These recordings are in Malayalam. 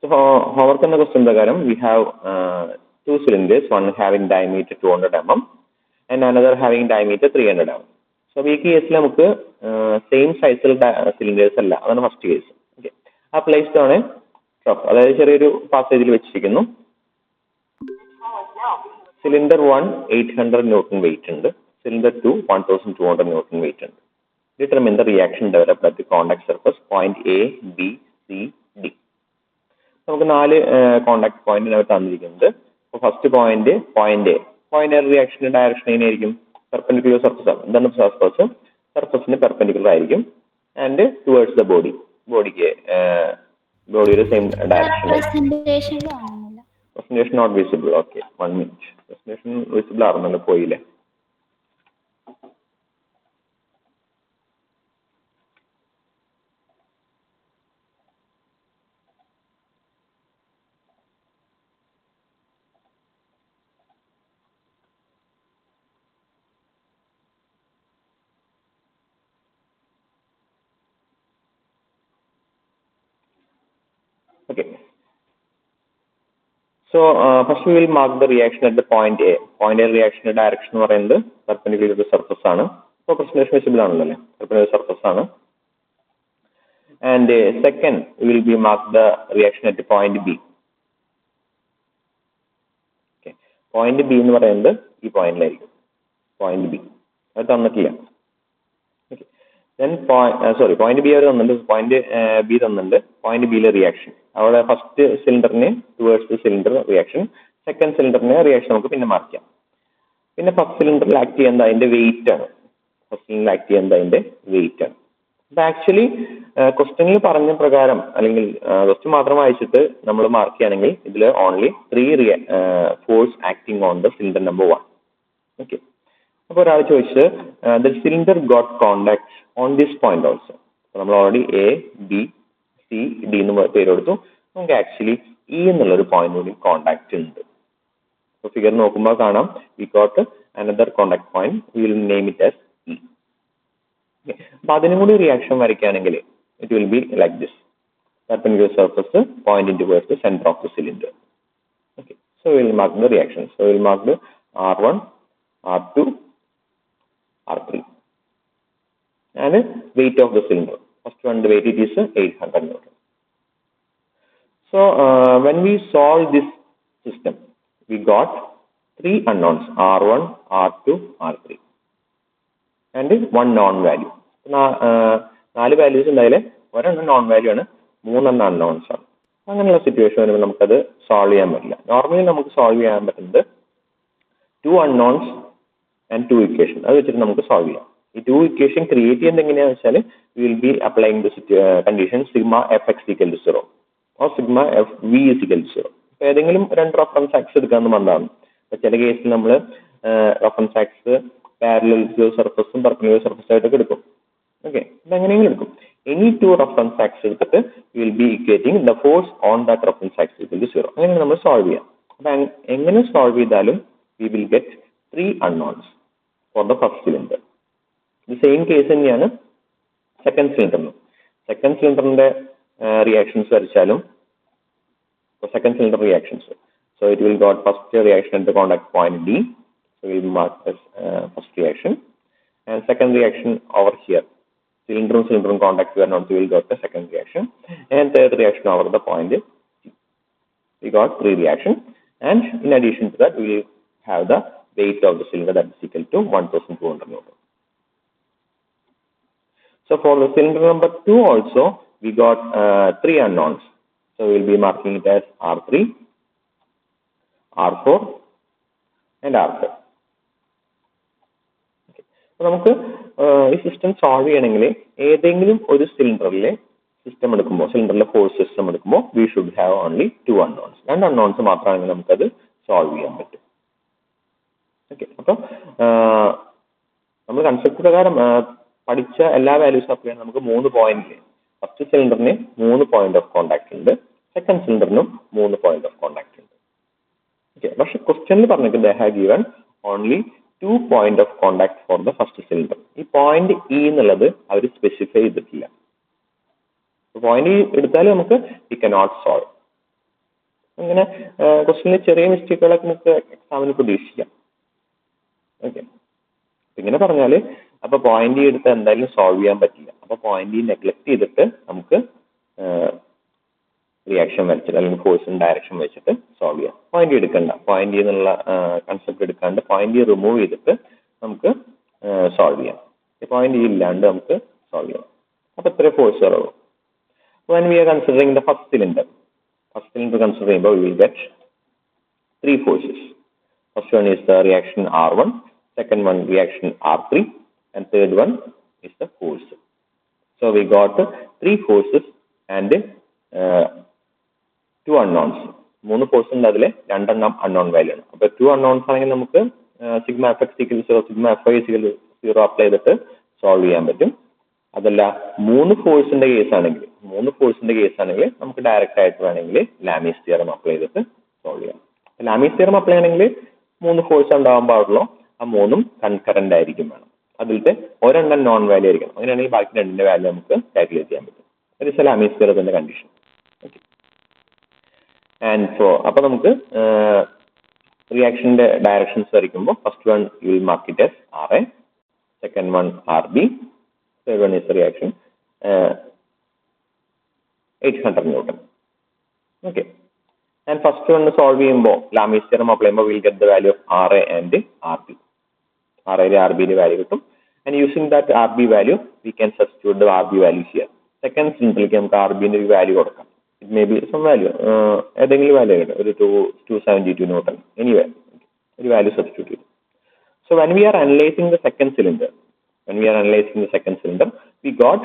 So however, the question we have two cylinders, one having diameter 200 mm and another having diameter 300 mm. So we case same size cylinders alla adana first case. Okay. Are placed on a trough. Adayithu chereyoru passage il vechirikkunnu. Cylinder 1 800 Newton weight undu. Cylinder 2 1200 Newton weight undu. Determine the reaction developed at the contact surface point A, B, C, D. നമുക്ക് 4 കോണ്ടാക്ട് പോയിന്റിനകത്ത് തന്നിരിക്കുന്നത്. First point A. പോയിന്റ് റിയാക്ഷന്റെ ഡയറക്ഷൻ എങ്ങനെയായിരിക്കും? പെർപെൻഡിക്കുലർ സർഫസ് ആണ്. എന്താണ് സർഫസ്? സർഫസിന് പെർപെൻഡിക്കുലർ ആയിരിക്കും ആൻഡ് ടുവേർഡ്സ് ദ ബോഡിക്ക് ബോഡിയുടെ same direction. Presentation not visible. Okay, 1 minute. Presentation visible ആണെന്നല്ലോ, പോയില്ലേ? Okay. So first we will mark the reaction at the point A. Point A reaction direction എന്ന് പറയുന്നത് perpendicular to the surface ആണ്. So presentation visible ആണല്ലോ, perpendicular surface ആണ്. And second we will be mark the reaction at the point B. Okay. Point B എന്ന് പറയുന്നത് ഈ പോയിന്റിലായിരിക്കും. Point B അത് തന്നിട്ടില്ല. Then point B point B തന്നിട്ടുണ്ട്. Point B ലെ റിയാക്ഷൻ അവിടെ ഫസ്റ്റ് സിലിണ്ടറിന് towards the cylinder reaction, second സിലിണ്ടറിന് റിയാക്ഷൻ നമുക്ക് പിന്നെ മാർക്ക് ചെയ്യാം. പിന്നെ ഫസ്റ്റ് സിലിണ്ടറിൽ ആക്ട് ചെയ്യുന്നത് അതിന്റെ വെയിറ്റ് ആണ്. ഫസ്റ്റ് സിലിണ്ടറിൽ ആക്ട് ചെയ്യുന്നത് അതിന്റെ വെയിറ്റ് ആണ്. ഇത് ആക്ച്വലി ക്വസ്റ്റ്യനിൽ പറഞ്ഞ പ്രകാരം അല്ലെങ്കിൽ ക്വസ്റ്റ്യൻ മാത്രം വായിച്ചിട്ട് നമ്മൾ മാർക്ക് ചെയ്യുകയാണെങ്കിൽ ഇതിൽ only 3 force acting on the cylinder number 1. Okay. അപ്പോൾ ഒരാൾ ചോദിച്ചത് the cylinder got contact on this point also. നമ്മൾ already A, B, C, D എന്ന് പേര് കൊടുത്തു. നമുക്ക് ആക്ച്വലി E എന്നുള്ളൊരു പോയിന്റ് കൂടി കോണ്ടാക്ട് ഉണ്ട്. അപ്പോൾ ഫിഗർ നോക്കുമ്പോൾ കാണാം we got another contact point, we will name it as E. അപ്പൊ അതിനും കൂടി റിയാക്ഷൻ വരയ്ക്കുകയാണെങ്കിൽ it will be like this. Perpendicular surface pointing towards the center of the cylinder. Okay. So we will mark the reaction. So we will mark the R1, R2, R3. And weight of the cylinder. First one, the weight it is 800 Newton. So when we solve this system, we got 3 unknowns, R1, R2, R3. And 1 known value. 4 values ഉണ്ടായാലേ ഒരെണ്ണം നോൺ വാല്യൂ ആണ്, 3 അൺനോൺസ് ആണ്. അങ്ങനെയുള്ള സിറ്റുവേഷൻ വരുമ്പോൾ നമുക്കത് സോൾവ് ചെയ്യാൻ പറ്റില്ല. നോർമലി നമുക്ക് സോൾവ് ചെയ്യാൻ പറ്റുന്നത് 2 unknowns and 2 equation. അത് വെച്ചിട്ട് നമുക്ക് സോൾവ് ചെയ്യാം. ഈ 2 ഇക്വേഷൻ ക്രിയേറ്റ് ചെയ്യുന്നത് എങ്ങനെയാണെന്ന് വെച്ചാൽ we will be applying the condition sigma F X equal to 0 or sigma F V is equal to 0. അപ്പോൾ ഏതെങ്കിലും 2 റഫറൻസ് ആക്സ് എടുക്കാമെന്ന് വന്നതാണ്. അപ്പോൾ ചില കേസിൽ നമ്മൾ റഫറൻസ് ആക്സ് പാരലൽ സർഫസും പെർപെൻഡിക്കുലർ സർഫസ് ആയിട്ടൊക്കെ എടുക്കും. ഓക്കെ, ഇത് എങ്ങനെയെങ്കിലും എടുക്കും. എനി 2 റഫറൻസ് ആക്സ് എടുത്തിട്ട് we will be equating the force on that reference axis equal to 0. അങ്ങനെ നമ്മൾ സോൾവ് ചെയ്യാം. അപ്പം എങ്ങനെ സോൾവ് ചെയ്താലും we will get 3 unknowns for the first cylinder. The same case തന്നെയാണ് സെക്കൻഡ് സിലിണ്ടറിനും. സെക്കൻഡ് സിലിണ്ടറിന്റെ റിയാക്ഷൻസ് വരച്ചാലും second cylinder reactions. So it will got first reaction at the contact point D. So we will mark as first reaction. And second reaction over here. Cylinder contact we are not, we will got the second reaction. And third reaction over the point C. We got 3 reactions. And in addition to that, we will have the weight of the cylinder that is equal to 1200 Newton. So for the cylinder number 2 also, we got 3 unknowns. So we will be marking it as R3, R4 and R5. Okay. So നമുക്ക് ഈ സിസ്റ്റം സോൾവ് ചെയ്യണമെങ്കിൽ ഏതെങ്കിലും ഒരു സിലിണ്ടറിലെ സിസ്റ്റം എടുക്കുമ്പോൾ, സിലിണ്ടറിലെ ഫോഴ്സ് സിസ്റ്റം എടുക്കുമ്പോൾ we should have only 2 unknowns. 2 unknowns മാത്രമാണെങ്കിൽ നമുക്കത് സോൾവ് ചെയ്യാൻ പറ്റും. ഓക്കെ, അപ്പോൾ നമ്മൾ കൺസെപ്റ്റ് പ്രകാരം പഠിച്ച എല്ലാ വാല്യൂസും അപ്ലൈ ചെയ്യാൻ നമുക്ക് 3 പോയിന്റിൽ ഫസ്റ്റ് സിലിണ്ടറിന് 3 പോയിന്റ് ഓഫ് കോണ്ടാക്ട് ഉണ്ട്, സെക്കൻഡ് സിലിണ്ടറിനും 3 പോയിന്റ് ഓഫ് കോണ്ടാക്ട് ഉണ്ട്. ഓക്കെ, പക്ഷെ ക്വസ്റ്റ്യനിൽ പറഞ്ഞിട്ട് they have given only 2 point of contact for the first cylinder. ഈ പോയിന്റ് ഇ എന്നുള്ളത് അവർ സ്പെസിഫൈ ചെയ്തിട്ടില്ല. പോയിന്റ് ഇ എടുത്താൽ നമുക്ക് വി കനോട്ട് സോൾവ്. അങ്ങനെ ക്വസ്റ്റ്യനിൽ ചെറിയ മിസ്റ്റേക്കുകളൊക്കെ നമുക്ക് എക്സാമിന് പ്രതീക്ഷിക്കാം. ഓക്കെ, ഇങ്ങനെ പറഞ്ഞാൽ അപ്പൊ പോയിന്റ് എടുത്ത് എന്തായാലും സോൾവ് ചെയ്യാൻ പറ്റില്ല. അപ്പൊ പോയിന്റ് നെഗ്ലക്ട് ചെയ്തിട്ട് നമുക്ക് റിയാക്ഷൻ വരച്ചിട്ട് അല്ലെങ്കിൽ ഫോഴ്സും ഡയറക്ഷൻ വെച്ചിട്ട് സോൾവ് ചെയ്യാം. പോയിന്റ് എടുക്കണ്ട, പോയിന്റ് എന്നുള്ള കൺസെപ്റ്റ് എടുക്കാണ്ട് പോയിന്റ് റിമൂവ് ചെയ്തിട്ട് നമുക്ക് സോൾവ് ചെയ്യാം. പോയിന്റ് ഇല്ലാണ്ട് നമുക്ക് സോൾവ് ചെയ്യാം. അപ്പൊ ഇത്ര ഫോഴ്സ് കുറവ്. When we are considering the first cylinder consider ചെയ്യുമ്പോൾ we will get 3 forces. First one is the reaction R1, second one reaction R3, and third one is the force. So we got 3 forces and 2 unknowns. 3 force ഉണ്ട്, അതിൽ 2 എണ്ണം അൺനോൺ വാല്യൂ ആണ്. അപ്പൊ 2 unknowns ആണെങ്കിൽ നമുക്ക് sigma F X equal 0, sigma F I equal 0 apply ചെയ്തിട്ട് സോൾവ് ചെയ്യാൻ പറ്റും. അതല്ല 3 ഫോഴ്സിന്റെ കേസ് ആണെങ്കിൽ നമുക്ക് ഡയറക്റ്റ് ആയിട്ട് വേണമെങ്കിൽ ലാമീസ് തിയറം അപ്ലൈ ചെയ്തിട്ട് സോൾവ് ചെയ്യാം. ലാമീസ് തിയറം അപ്ലൈ ചെയ്യണമെങ്കിൽ 3 ഫോഴ്സ് ഉണ്ടാവാൻ പാടുള്ളൂ. ആ 3ഉം കൺകറന്റ് ആയിരിക്കും വേണം. അതിലത്തെ ഒരെണ്ണം നോൺ വാല്യൂ ആയിരിക്കണം. അങ്ങനെയാണെങ്കിൽ ബാക്കി 2ന്റെ വാല്യൂ നമുക്ക് കാൽക്കുലേറ്റ് ചെയ്യാൻ പറ്റും. ദാറ്റ് ഈസ് ലാമീസ് തിയറത്തിന്റെ കണ്ടീഷൻ. ഓക്കെ, ആൻഡ് സോ അപ്പൊ നമുക്ക് റിയാക്ഷന്റെ ഡയറക്ഷൻസ് വരയ്ക്കുമ്പോൾ first one you will mark it as RA, second one RB, third one is the reaction 800 Newton. Okay, and first one solve ചെയ്യുമ്പോൾ ലാമീസ് തിയറം അപ്ലൈ ചെയ്യുമ്പോൾ we'll get the value of RA and RB. RA യുടെ RB യുടെ വാല്യൂ കിട്ടും. And using that RB value we can substitute the RB value here. Second സിലിണ്ടറിലേക്ക് നമുക്ക് RB ന്റെ ഒരു വാല്യൂ കൊടുക്കാം. It may be some value, ഏതെങ്കിലും വാല്യൂ കിട്ടും, ഒരു 272 Newton, anyway ഒരു വാല്യൂ സബ്സ്റ്റിറ്റ്യൂട്ട് ചെയ്യും. So when we are analyzing the second cylinder, we got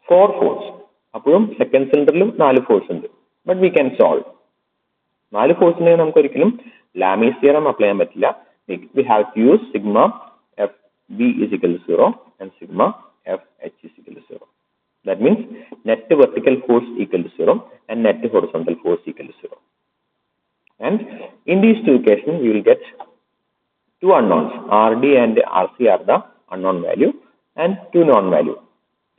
4 force. അപ്പോഴും സെക്കൻഡ് സിലിണ്ടറിലും 4 ഫോഴ്സ് ഉണ്ട്. But we can solve. 4 ഫോഴ്സിനെ നമുക്ക് ഒരിക്കലും ലാമീസ് തിയറം അപ്ലൈ ചെയ്യാൻ പറ്റില്ല. We have to use sigma F V is equal to 0 and sigma F H is equal to 0. That means net vertical force equal to 0 and net horizontal force equal to 0. And in these two equations we will get 2 unknowns. RD and RC are the unknown value and 2 known value.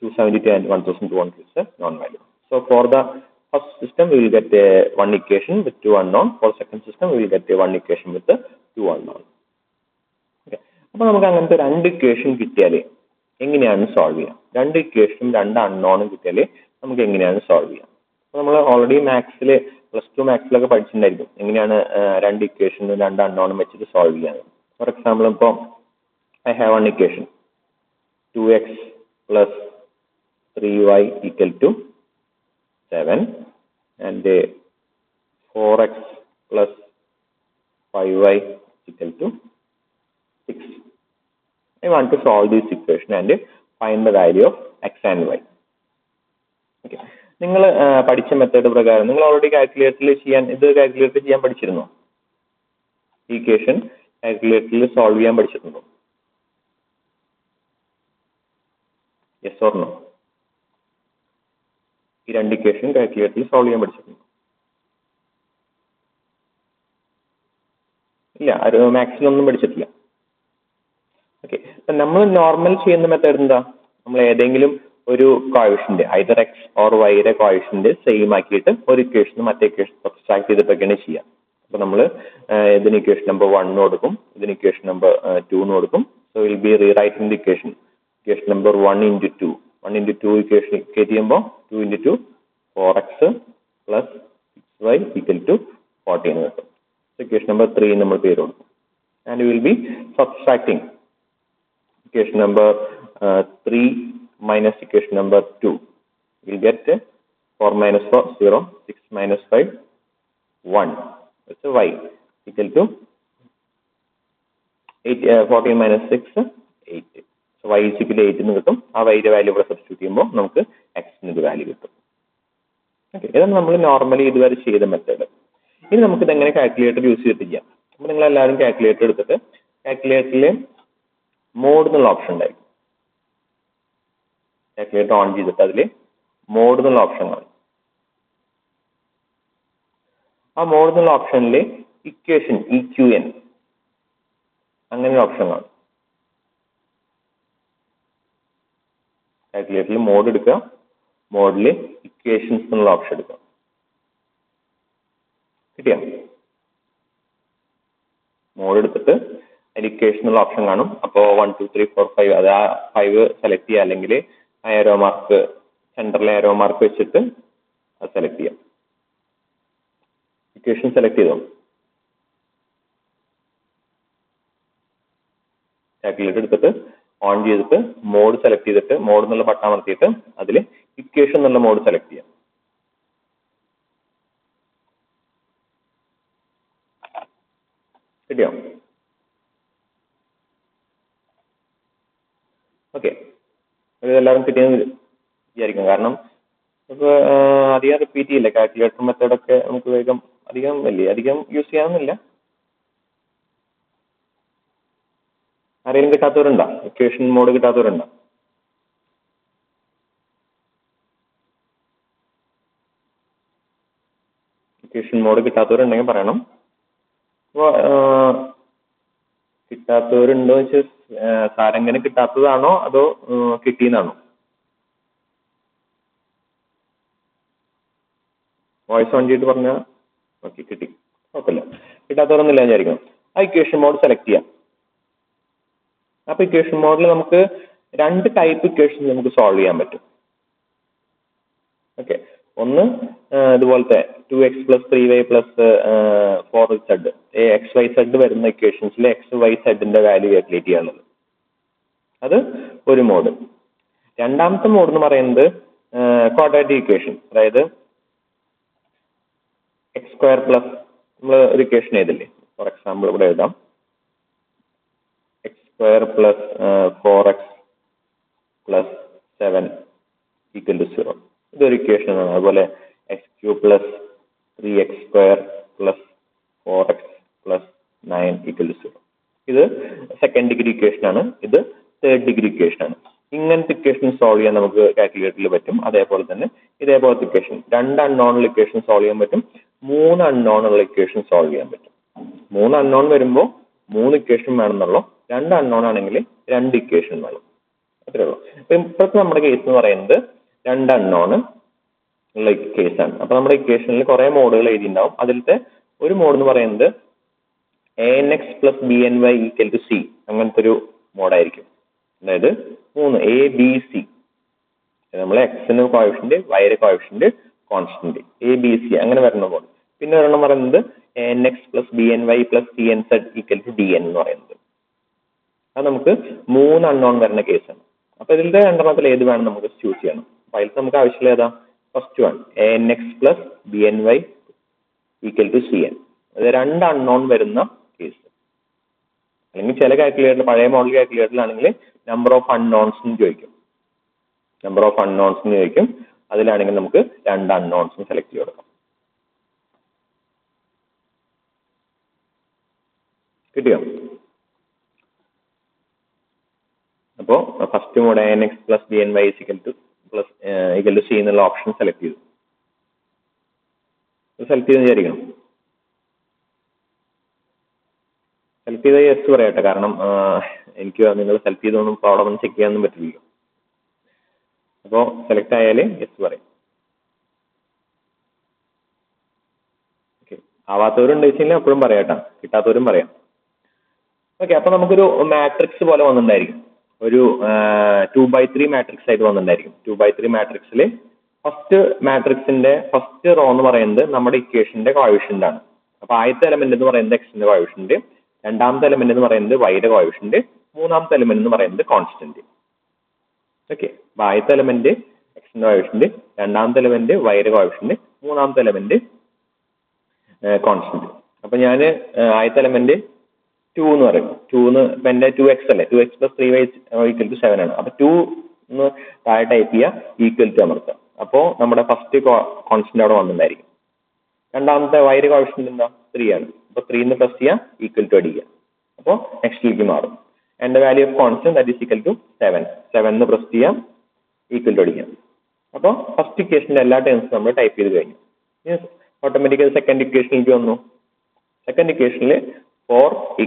272 and 1200 is the known value. So for the first system we will get one equation with 2 unknown. For second system we will get one equation with the 2 unknown. Okay, അപ്പോൾ നമുക്ക് അങ്ങനത്തെ 2 ഇക്വേഷൻ കിട്ടിയാൽ എങ്ങനെയാണ് സോൾവ് ചെയ്യുക? 2 ഇക്വേഷനും 2 അൺനോണും കിട്ടിയാൽ നമുക്ക് എങ്ങനെയാണ് സോൾവ് ചെയ്യുക? അപ്പോൾ നമ്മൾ ഓൾറെഡി മാത്സിൽ +2 മാത്സിലൊക്കെ പഠിച്ചിട്ടുണ്ടായിരിക്കും എങ്ങനെയാണ് 2 ഇക്വേഷനും 2 അൺനോണും വെച്ചിട്ട് സോൾവ് ചെയ്യാൻ. ഫോർ എക്സാമ്പിൾ ഇപ്പോൾ I have one equation 2x plus 3y equal to 7 and 4x plus 5y equal to 6. I want to solve this equation and find the value of x and y. Okay, നിങ്ങൾ പഠിച്ച മെത്തേഡ് പ്രകാരം നിങ്ങൾ ഓൾറെഡി കാൽക്കുലേറ്ററിൽ ചെയ്യാൻ പഠിച്ചിരുന്നോ? ഇക്വേഷൻ കാൽക്കുലേറ്ററിൽ സോൾവ് ചെയ്യാൻ പഠിച്ചിട്ടുണ്ടോ? Yes or no? ഈ 2 ഇക്വേഷൻ കാൽക്കുലേറ്ററിൽ സോൾവ് ചെയ്യാൻ പഠിച്ചിട്ടുണ്ടോ? ഇല്ല, മാത്സിലൊന്നും പഠിച്ചിട്ടില്ല. ഓക്കെ, അപ്പൊ നമ്മൾ നോർമൽ ചെയ്യുന്ന മെത്തേഡ് എന്താ? നമ്മൾ ഏതെങ്കിലും ഒരു കോഎഫിഷ്യന്റ് ഐദർ എക്സ് ഓർ വൈയുടെ കോഎഫിഷ്യന്റ് സെയിം ആക്കിയിട്ട് ഒരു ഇക്വേഷൻ മറ്റേ ഇക്വേഷൻ സബ്സ്ട്രാക്ട് ചെയ്തിട്ടൊക്കെയാണ് ചെയ്യുക. അപ്പൊ നമ്മൾ ഇതിന് ഇക്വേഷൻ നമ്പർ 1 കൊടുക്കും, ഇതിന് ഇക്വേഷൻ നമ്പർ 2 കൊടുക്കും. So will be rewriting the equation number 1 into 2. 1 into 2 equation equate ചെയ്യുമ്പോൾ 2 into 2 4x plus 6y equal to 14 കിട്ടും. ഇക്വേഷൻ നമ്പർ 3 നമ്മൾ പേര് കൊടുക്കും. And will be subtracting equation number 3 minus equation number 2. We'll get 4 minus 4 0, 6 minus 5 1. That's y equal to 8. 14 minus 6 8. So y is equal to 8 എന്ന് കിട്ടും. ആ y യുടെ വാല്യൂ ഇവിടെ സബ്സ്റ്റിറ്റ്യൂട്ട് ചെയ്യുമ്പോൾ നമുക്ക് x ന്റെ വാല്യൂ കിട്ടും. ഓക്കെ, ഇതാണ് നമ്മൾ നോർമലി ഇതുവരെ ചെയ്ത മെത്തേഡ്. ഇനി നമുക്ക് ഇതെങ്ങനെ കാൽക്കുലേറ്റർ യൂസ് ചെയ്തിട്ട് ചെയ്യാം. അപ്പോൾ നിങ്ങൾ എല്ലാവരും കാൽക്കുലേറ്റർ എടുത്തിട്ട് കാൽക്കുലേറ്ററിൽ മോഡ് എന്നുള്ള ഓപ്ഷൻ ഉണ്ടായിരിക്കും. കാൽക്കുലേറ്റർ ഓൺ ചെയ്തിട്ട് അതിൽ മോഡ് എന്നുള്ള ഓപ്ഷൻ കാണും. ആ മോഡ് എന്നുള്ള ഓപ്ഷനിൽ ഇക്വേഷൻ EQN അങ്ങനെ ഒരു ഓപ്ഷൻ കാണും. കാൽക്കുലേറ്ററിൽ മോഡ് എടുക്കുക, മോഡിൽ ഇക്വേഷൻസ് എന്നുള്ള ഓപ്ഷൻ എടുക്കുക. കിട്ടിയോ? മോഡ് എടുത്തിട്ട് അതിൽ ഇക്വേഷൻ എന്നുള്ള ഓപ്ഷൻ കാണും. അപ്പോൾ 1 2 3 4 5 അത് ആ 5 സെലക്ട് ചെയ്യുക, അല്ലെങ്കിൽ ആ ഏരോ മാർക്ക് സെൻറ്ററിലെ ഏരോ മാർക്ക് വെച്ചിട്ട് അത് സെലക്ട് ചെയ്യാം. ഇക്വേഷൻ സെലക്ട് ചെയ്തോ. കാൽക്കുലേറ്റർ എടുത്തിട്ട് ഓൺ ചെയ്തിട്ട് മോഡ് സെലക്ട് ചെയ്തിട്ട് മോഡ് എന്നുള്ള ബട്ടൺ അമർത്തിയിട്ട് അതിൽ ഇക്വേഷൻ എന്നുള്ള മോഡ് സെലക്ട് ചെയ്യാം. കിട്ടിയോ? ഓക്കെ, എല്ലാവരും കിട്ടിയെന്ന് വിചാരിക്കും. കാരണം നമുക്ക് അധികം റിപ്പീറ്റ് ചെയ്യില്ല. കാൽക്കുലേറ്റർ മെത്തേഡൊക്കെ നമുക്ക് വേഗം അധികം യൂസ് ചെയ്യാവുന്നില്ല. ആരെങ്കിലും കിട്ടാത്തവരുണ്ടോ? ഇക്വേഷൻ മോഡ് കിട്ടാത്തവരുണ്ടോ? ഇക്വേഷൻ മോഡ് കിട്ടാത്തവരുണ്ടെങ്കിൽ പറയണം. അപ്പോൾ കിട്ടാത്തവരുണ്ടോ വെച്ചാൽ സാരെങ്ങനെ കിട്ടാത്തതാണോ അതോ കിട്ടിയെന്നാണോ? വോയിസ് ഓൺ ചെയ്തിട്ട് പറഞ്ഞാൽ ഓക്കെ, കിട്ടി, കുഴപ്പമില്ല. കിട്ടാത്തവരൊന്നുമില്ല വിചാരിക്കണം. ആ ഇക്വേഷൻ മോഡ് സെലക്ട് ചെയ്യാം. അപ്പോൾ ഇക്വേഷൻ മോഡിൽ നമുക്ക് 2 ടൈപ്പ് ഇക്വേഷൻ നമുക്ക് സോൾവ് ചെയ്യാൻ പറ്റും. ഓക്കെ, ഒന്ന് ഇതുപോലത്തെ 2x + 3y + 4z XYZ വരുന്ന ഇക്വേഷൻസിൽ XYZ വാല്യൂ കാൽക്കുലേറ്റ് ചെയ്യാനുള്ളത്, അത് ഒരു മോഡ്. രണ്ടാമത്തെ മോഡ് എന്ന് പറയുന്നത് ക്വാഡ്രാറ്റിക് ഇക്വേഷൻ, അതായത് x² നമ്മൾ ഒരു ഇക്വേഷൻ എഴുതില്ലേ. ഫോർ എക്സാമ്പിൾ ഇവിടെ എഴുതാം, x² + 4x + 7 = 0. ഇതൊരു ഇക്വേഷൻ ആണ്. അതുപോലെ x³ + 3x² + 4x + 9 = 0. ഇത് സെക്കൻഡ് ഡിഗ്രി ഇക്വേഷൻ ആണ്. ഇത് തേർഡ് ഡിഗ്രി ഇക്വേഷൻ ആണ്. ഇങ്ങനത്തെ ഇക്വേഷൻ സോൾവ് ചെയ്യാൻ നമുക്ക് കാൽക്കുലേറ്ററിൽ പറ്റും. അതേപോലെ തന്നെ ഇതേപോലത്തെ ഇക്വേഷൻ 2 അൺനോണുള്ള ഇക്വേഷൻ സോൾവ് ചെയ്യാൻ പറ്റും. 3 അൺനോണുള്ള ഇക്വേഷൻ സോൾവ് ചെയ്യാൻ പറ്റും. 3 അൺനോൺ വരുമ്പോൾ 3 ഇക്വേഷൻ വേണമെന്നുള്ളൂ. 2 അൺനോൺ ആണെങ്കിൽ 2 ഇക്വേഷൻ വേണം. അത്രേ ഉള്ളൂ. അപ്പൊ ഇപ്പോഴത്തെ നമ്മുടെ കേസ് എന്ന് പറയുന്നത് 2 അൺനോൺ ഉള്ള കേസാണ്. അപ്പൊ നമ്മുടെ ഇക്വേഷനിൽ കുറെ മോഡുകൾ എഴുതിയിട്ടുണ്ടാവും. അതിലത്തെ ഒരു മോഡ് എന്ന് പറയുന്നത് ANX + BNY = C അങ്ങനത്തെ ഒരു മോഡായിരിക്കും. അതായത് 3 ABC, നമ്മൾ എക്സിന് കോഎഫിഷ്യന്റ്, വൈയുടെ കോഎഫിഷ്യന്റ്, കോൺസ്റ്റന്റ് ABC അങ്ങനെ വരുന്ന മോഡ്. പിന്നെ ഒരെണ്ണം പറയുന്നത് ANX + BNY + CNZ = DN എന്ന് പറയുന്നത്. അത് നമുക്ക് 3 അൺനോൺ വരുന്ന കേസാണ്. അപ്പൊ ഇതിന്റെ രണ്ടെണ്ണത്തിൽ ഏത് വേണം നമുക്ക് ചൂസ് ചെയ്യണം. അപ്പൊ അതിൽ നമുക്ക് ആവശ്യമില്ല ഏതാ? First one, ANX + BNY = CN. അത് 2 അൺനോൺ വരുന്ന കേസ്. അല്ലെങ്കിൽ ചില കാൽക്കുലേറ്റർ, പഴയ മോഡൽ കാൽക്കുലേറ്ററിലാണെങ്കിൽ നമ്പർ ഓഫ് അൺനോൺസ് ചോദിക്കും. അതിലാണെങ്കിൽ നമുക്ക് 2 അൺനോൺസും സെലക്ട് ചെയ്ത് കൊടുക്കാം. കിട്ടിയോ? അപ്പോൾ first mode ANX + BNY = C എന്നുള്ള ഓപ്ഷൻ സെലക്ട് ചെയ്തു. സെലക്ട് ചെയ്ത് വിചാരിക്കണം. സെലക്ട് ചെയ്ത യെസ് പറയട്ടെ. കാരണം എനിക്ക് നിങ്ങൾ സെലക്ട് ചെയ്തൊന്നും പ്രോബ്ലം ചെക്ക് ചെയ്യാനൊന്നും പറ്റില്ലല്ലോ. അപ്പോൾ സെലക്ട് ആയാൽ യെസ് പറയും. ഓക്കെ, ആവാത്തവരുണ്ട് വെച്ചാൽ അപ്പോഴും പറയാട്ടോ, കിട്ടാത്തവരും പറയാം. ഓക്കെ, അപ്പൊ നമുക്കൊരു മാട്രിക്സ് പോലെ വന്നിട്ടുണ്ടായിരിക്കും. ഒരു 2x3 മാട്രിക്സ് ആയിട്ട് വന്നിട്ടുണ്ടായിരിക്കും. 2x3 മാട്രിക്സിൽ ഫസ്റ്റ് മാട്രിക്സിന്റെ ഫസ്റ്റ് റോ എന്ന് പറയുന്നത് നമ്മുടെ ഇക്വേഷന്റെ കോഎഫിഷ്യന്റ് ആണ്. അപ്പൊ ആദ്യത്തെ എലമെന്റ് എന്ന് പറയുന്നത് എക്സിന്റെ കോഎഫിഷ്യന്റ്, രണ്ടാമത്തെ എലമെന്റ് എന്ന് പറയുന്നത് വൈയുടെ കോഎഫിഷ്യന്റ്, മൂന്നാമത്തെ എലമെന്റ് എന്ന് പറയുന്നത് കോൺസ്റ്റന്റ്. ഓക്കെ, അപ്പൊ ആദ്യത്തെ എലമെന്റ് എക്സിന്റെ കോഎഫിഷ്യന്റ്, രണ്ടാമത്തെ എലമെന്റ് വൈയുടെ കോഎഫിഷ്യന്റ്, മൂന്നാമത്തെ എലമെന്റ് കോൺസ്റ്റന്റ്. അപ്പൊ ഞാൻ ആദ്യത്തെ എലമെന്റ് 2 എന്ന് പറയും. 2 ഇപ്പൊ എന്റെ 2x അല്ലേ, 2x + 3y = 7 ആണ്. അപ്പൊ 2 എന്ന് താഴെ ടൈപ്പ് ചെയ്യുക, = അമർത്തുക. അപ്പോ നമ്മുടെ ഫസ്റ്റ് കോൺസ്റ്റന്റ് അവിടെ വന്നിട്ടുണ്ടായിരിക്കും. രണ്ടാമത്തെ വൈയുടെ കോഎഫിഷ്യന്റ് എന്താ? 3 ആണ്. അപ്പൊ 3 എന്ന് പ്ലസ് ചെയ്യുക, = അടിക്കുക. അപ്പോൾ നെക്സ്റ്റിലേക്ക് മാറും. എന്റെ value of constant that is = 7. 7 എന്ന് പ്രസ് ചെയ്യാം, = അടിക്കാം. അപ്പോൾ ഫസ്റ്റ് ഇക്വേഷന്റെ എല്ലാ ടേംസും നമ്മൾ ടൈപ്പ് ചെയ്ത് കഴിഞ്ഞു. ഓട്ടോമാറ്റിക്കലി സെക്കൻഡ് ഇക്വേഷനിലേക്ക് വന്നു. സെക്കൻഡ് ഇക്വേഷനിൽ 4 =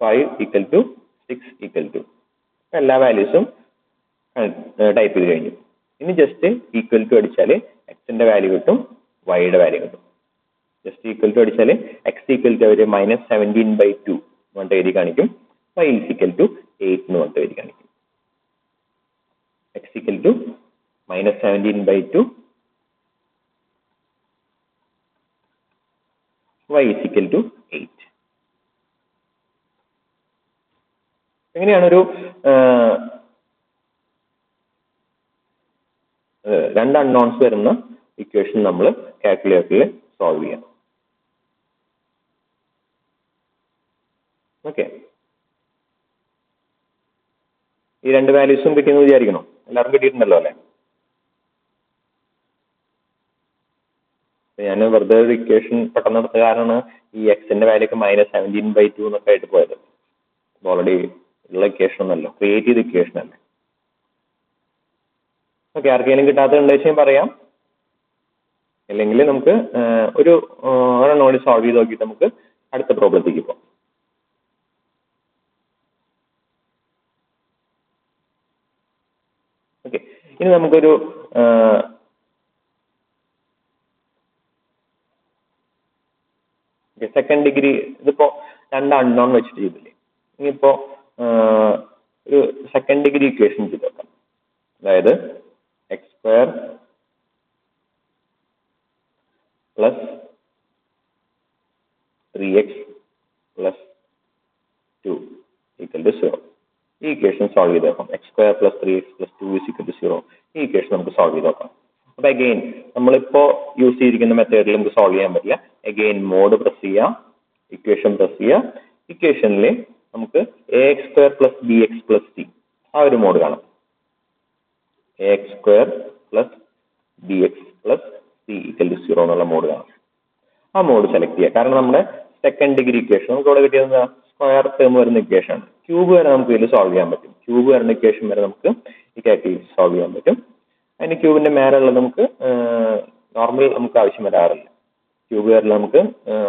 5 = 6 = എല്ലാ വാല്യൂസും ടൈപ്പ് ചെയ്ത് കഴിഞ്ഞു. ഇനി ജസ്റ്റ് = അടിച്ചാൽ എക്സിന്റെ വാല്യൂ കിട്ടും, വൈയുടെ വാല്യൂ കിട്ടും. ജസ്റ്റ് ഈക്വൽ ടു അടിച്ചാൽ എക്സ് ഈക്വൽ ടു ഒരു -17/2 പറഞ്ഞിട്ട് എഴുതി കാണിക്കും. y is equal to 8 എന്ന് പറഞ്ഞിട്ട് എഴുതി കാണിക്കും. x equal to -17/2, y is equal to 8. എങ്ങനെയാണ് ഒരു രണ്ട് അൺനോൺസ് വരുന്ന ഇക്വേഷൻ നമ്മൾ കാൽക്കുലേറ്ററിൽ സോൾവ് ചെയ്യാം. ഓക്കെ, ഈ രണ്ട് വാല്യൂസും കിട്ടിയെന്ന് വിചാരിക്കണം. എല്ലാവർക്കും കിട്ടിയിട്ടുണ്ടല്ലോ അല്ലേ? ഞാൻ വെറുതെ ഒരു ഇക്വേഷൻ പെട്ടെന്ന് എടുത്ത കാരണമാണ് ഈ എക്സിന്റെ വാല്യൂ ഒക്കെ -17/2 എന്നൊക്കെ ആയിട്ട് പോയത്. ഓൾറെഡി ഉള്ള ഇക്വേഷൻ ഒന്നല്ലോ, ക്രിയേറ്റ് ചെയ്ത ഇക്വേഷൻ അല്ലേ. ഓക്കെ, ആർക്കെങ്കിലും കിട്ടാത്തതുണ്ട് വെച്ചാൽ പറയാം. അല്ലെങ്കിൽ നമുക്ക് ഒരു ഒരെണ്ണോടി സോൾവ് ചെയ്ത് നോക്കിയിട്ട് നമുക്ക് അടുത്ത പ്രോബ്ലത്തേക്ക് പോകാം. ഓക്കെ, ഇനി നമുക്കൊരു സെക്കൻഡ് ഡിഗ്രി, ഇതിപ്പോ രണ്ട് അൺനോൺ വെച്ചിട്ട് ചെയ്തില്ലേ, ഇനിയിപ്പോ ഒരു സെക്കൻഡ് ഡിഗ്രി ഇക്വേഷൻ ചെയ്ത് നോക്കാം. അതായത് x² + 3x + 2 = 0. ഈ ഇക്വേഷൻ സോൾവ് ചെയ്ത് നോക്കാം. x² + 3x + 2 = 0. ഈ ഇക്വേഷൻ നമുക്ക് സോൾവ് ചെയ്ത് നോക്കാം. അപ്പൊ അഗെയിൻ നമ്മളിപ്പോ യൂസ് ചെയ്തിരിക്കുന്ന മെത്തേഡിൽ നമുക്ക് സോൾവ് ചെയ്യാൻ പറ്റില്ല. അഗെയിൻ മോഡ് പ്രസ് ചെയ്യാം, ഇക്വേഷൻ പ്രസ് ചെയ്യാം. ഇക്വേഷനിൽ നമുക്ക് ax² + bx + c ആ ഒരു മോഡ് കാണാം. ax² + bx + c = 0 എന്നുള്ള മോഡ് കാണാം. ആ മോഡ് സെലക്ട് ചെയ്യുക. കാരണം നമ്മുടെ സെക്കൻഡ് ഡിഗ്രി ഇക്വേഷൻ നമുക്ക് ഇവിടെ കിട്ടിയത് സ്ക്വയർ ടേം വരുന്ന ഇക്വേഷൻ ആണ്. ക്യൂബ് വരെ നമുക്ക് ഇതിൽ സോൾവ് ചെയ്യാൻ പറ്റും. ക്യൂബ് വരുന്ന ഇക്വേഷൻ വരെ നമുക്ക് ഈ കാൽക്കുലേറ്റ് സോൾവ് ചെയ്യാൻ പറ്റും. അതിന് ക്യൂബിന്റെ മേലുള്ളത് നമുക്ക് നോർമൽ നമുക്ക് ആവശ്യം വരാറില്ല. ക്യൂബ് വരെ നമുക്ക്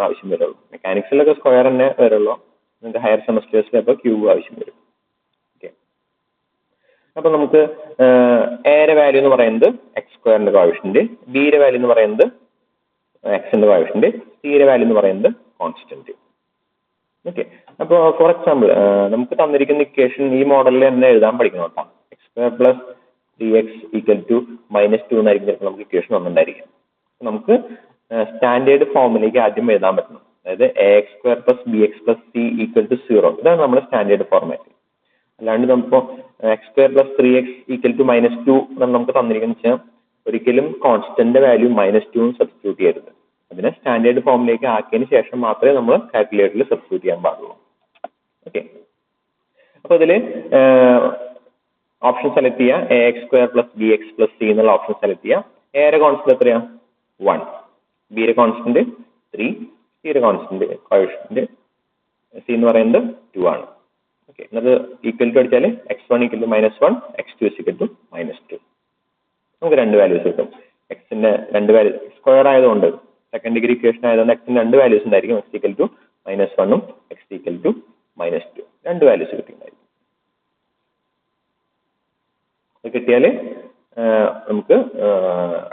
ആവശ്യം വരുള്ളൂ. മെക്കാനിക്സിലൊക്കെ സ്ക്വയർ തന്നെ വരുള്ളൂ. നിങ്ങൾക്ക് ഹയർ സെമസ്റ്റേഴ്സിലൊക്കെ ക്യൂബ് ആവശ്യം വരും. ഓക്കെ, അപ്പൊ നമുക്ക് എയുടെ വാല്യൂ എന്ന് പറയുന്നത് x² കോഎഫിഷ്യന്റ്, ബിയുടെ വാല്യൂ എന്ന് പറയുന്നത് എക്സിന്റെ കോഎഫിഷ്യന്റ്, സിയുടെ വാല്യൂ എന്ന് പറയുന്നത് കോൺസ്റ്റന്റ്. ഓക്കെ, അപ്പോൾ ഫോർ എക്സാമ്പിൾ നമുക്ക് തന്നിരിക്കുന്ന ഇക്വേഷൻ ഈ മോഡലിൽ തന്നെ എഴുതാൻ പഠിക്കണം കേട്ടോ. x² + 3x = -2 എന്നായിരിക്കും ചിലപ്പോൾ നമുക്ക് ഇക്വേഷൻ ഒന്നുണ്ടായിരിക്കും. നമുക്ക് സ്റ്റാൻഡേർഡ് ഫോമിലേക്ക് ആദ്യം എഴുതാൻ പറ്റണം. അതായത് ax² + bx + c = 0. ഇതാണ് നമ്മുടെ സ്റ്റാൻഡേർഡ് ഫോർമാറ്റ്. അല്ലാണ്ട് നമുക്ക് x² + 3x = -2 എന്നാണ് നമുക്ക് തന്നിരിക്കുന്നത് വെച്ചാൽ ഒരിക്കലും കോൺസ്റ്റന്റ് വാല്യൂ -2 സബ്സ്റ്റിറ്റ്യൂട്ട് ചെയ്യരുത്. അതിനെ സ്റ്റാൻഡേർഡ് ഫോമിലേക്ക് ആക്കിയതിന് ശേഷം മാത്രമേ നമ്മൾ കാൽക്കുലേറ്ററിൽ സബ്സ്റ്റിറ്റ്യൂട്ട് ചെയ്യാൻ പാടുള്ളൂ. ഓക്കെ, അപ്പൊ ഇതില് ഓപ്ഷൻ സെലക്ട് ചെയ്യുക. ax² + bx + c എന്നുള്ള ഓപ്ഷൻ സെലക്ട് ചെയ്യുക. എയുടെ കോൺസ്റ്റന്റ് എത്രയാ? 1. ബിയുടെ കോൺസ്റ്റന്റ് 3. സിയുടെ കോൺസ്റ്റന്റ് കോഎഫിഷ്യന്റ് c എന്ന് പറയുന്നത് 2 ആണ്. ഓക്കെ, എന്നിട്ട് ഈക്വൽ ടു അടിച്ചാൽ x1 = -1, x2 = -2. നമുക്ക് രണ്ട് വാല്യൂസ് കിട്ടും. എക്സിന്റെ രണ്ട് വാല്യൂ സ്ക്വയർ ആയതുകൊണ്ട് സെക്കൻഡ് ഡിഗ്രി ഇക്വേഷൻ ആയതുകൊണ്ട് എക്സിന് രണ്ട് വാല്യൂസ് ഉണ്ടായിരിക്കും. x = -1 ഉം x = -2. രണ്ട് വാല്യൂസ് കിട്ടിയിട്ടുണ്ടായിരിക്കും. കിട്ടിയാൽ നമുക്ക്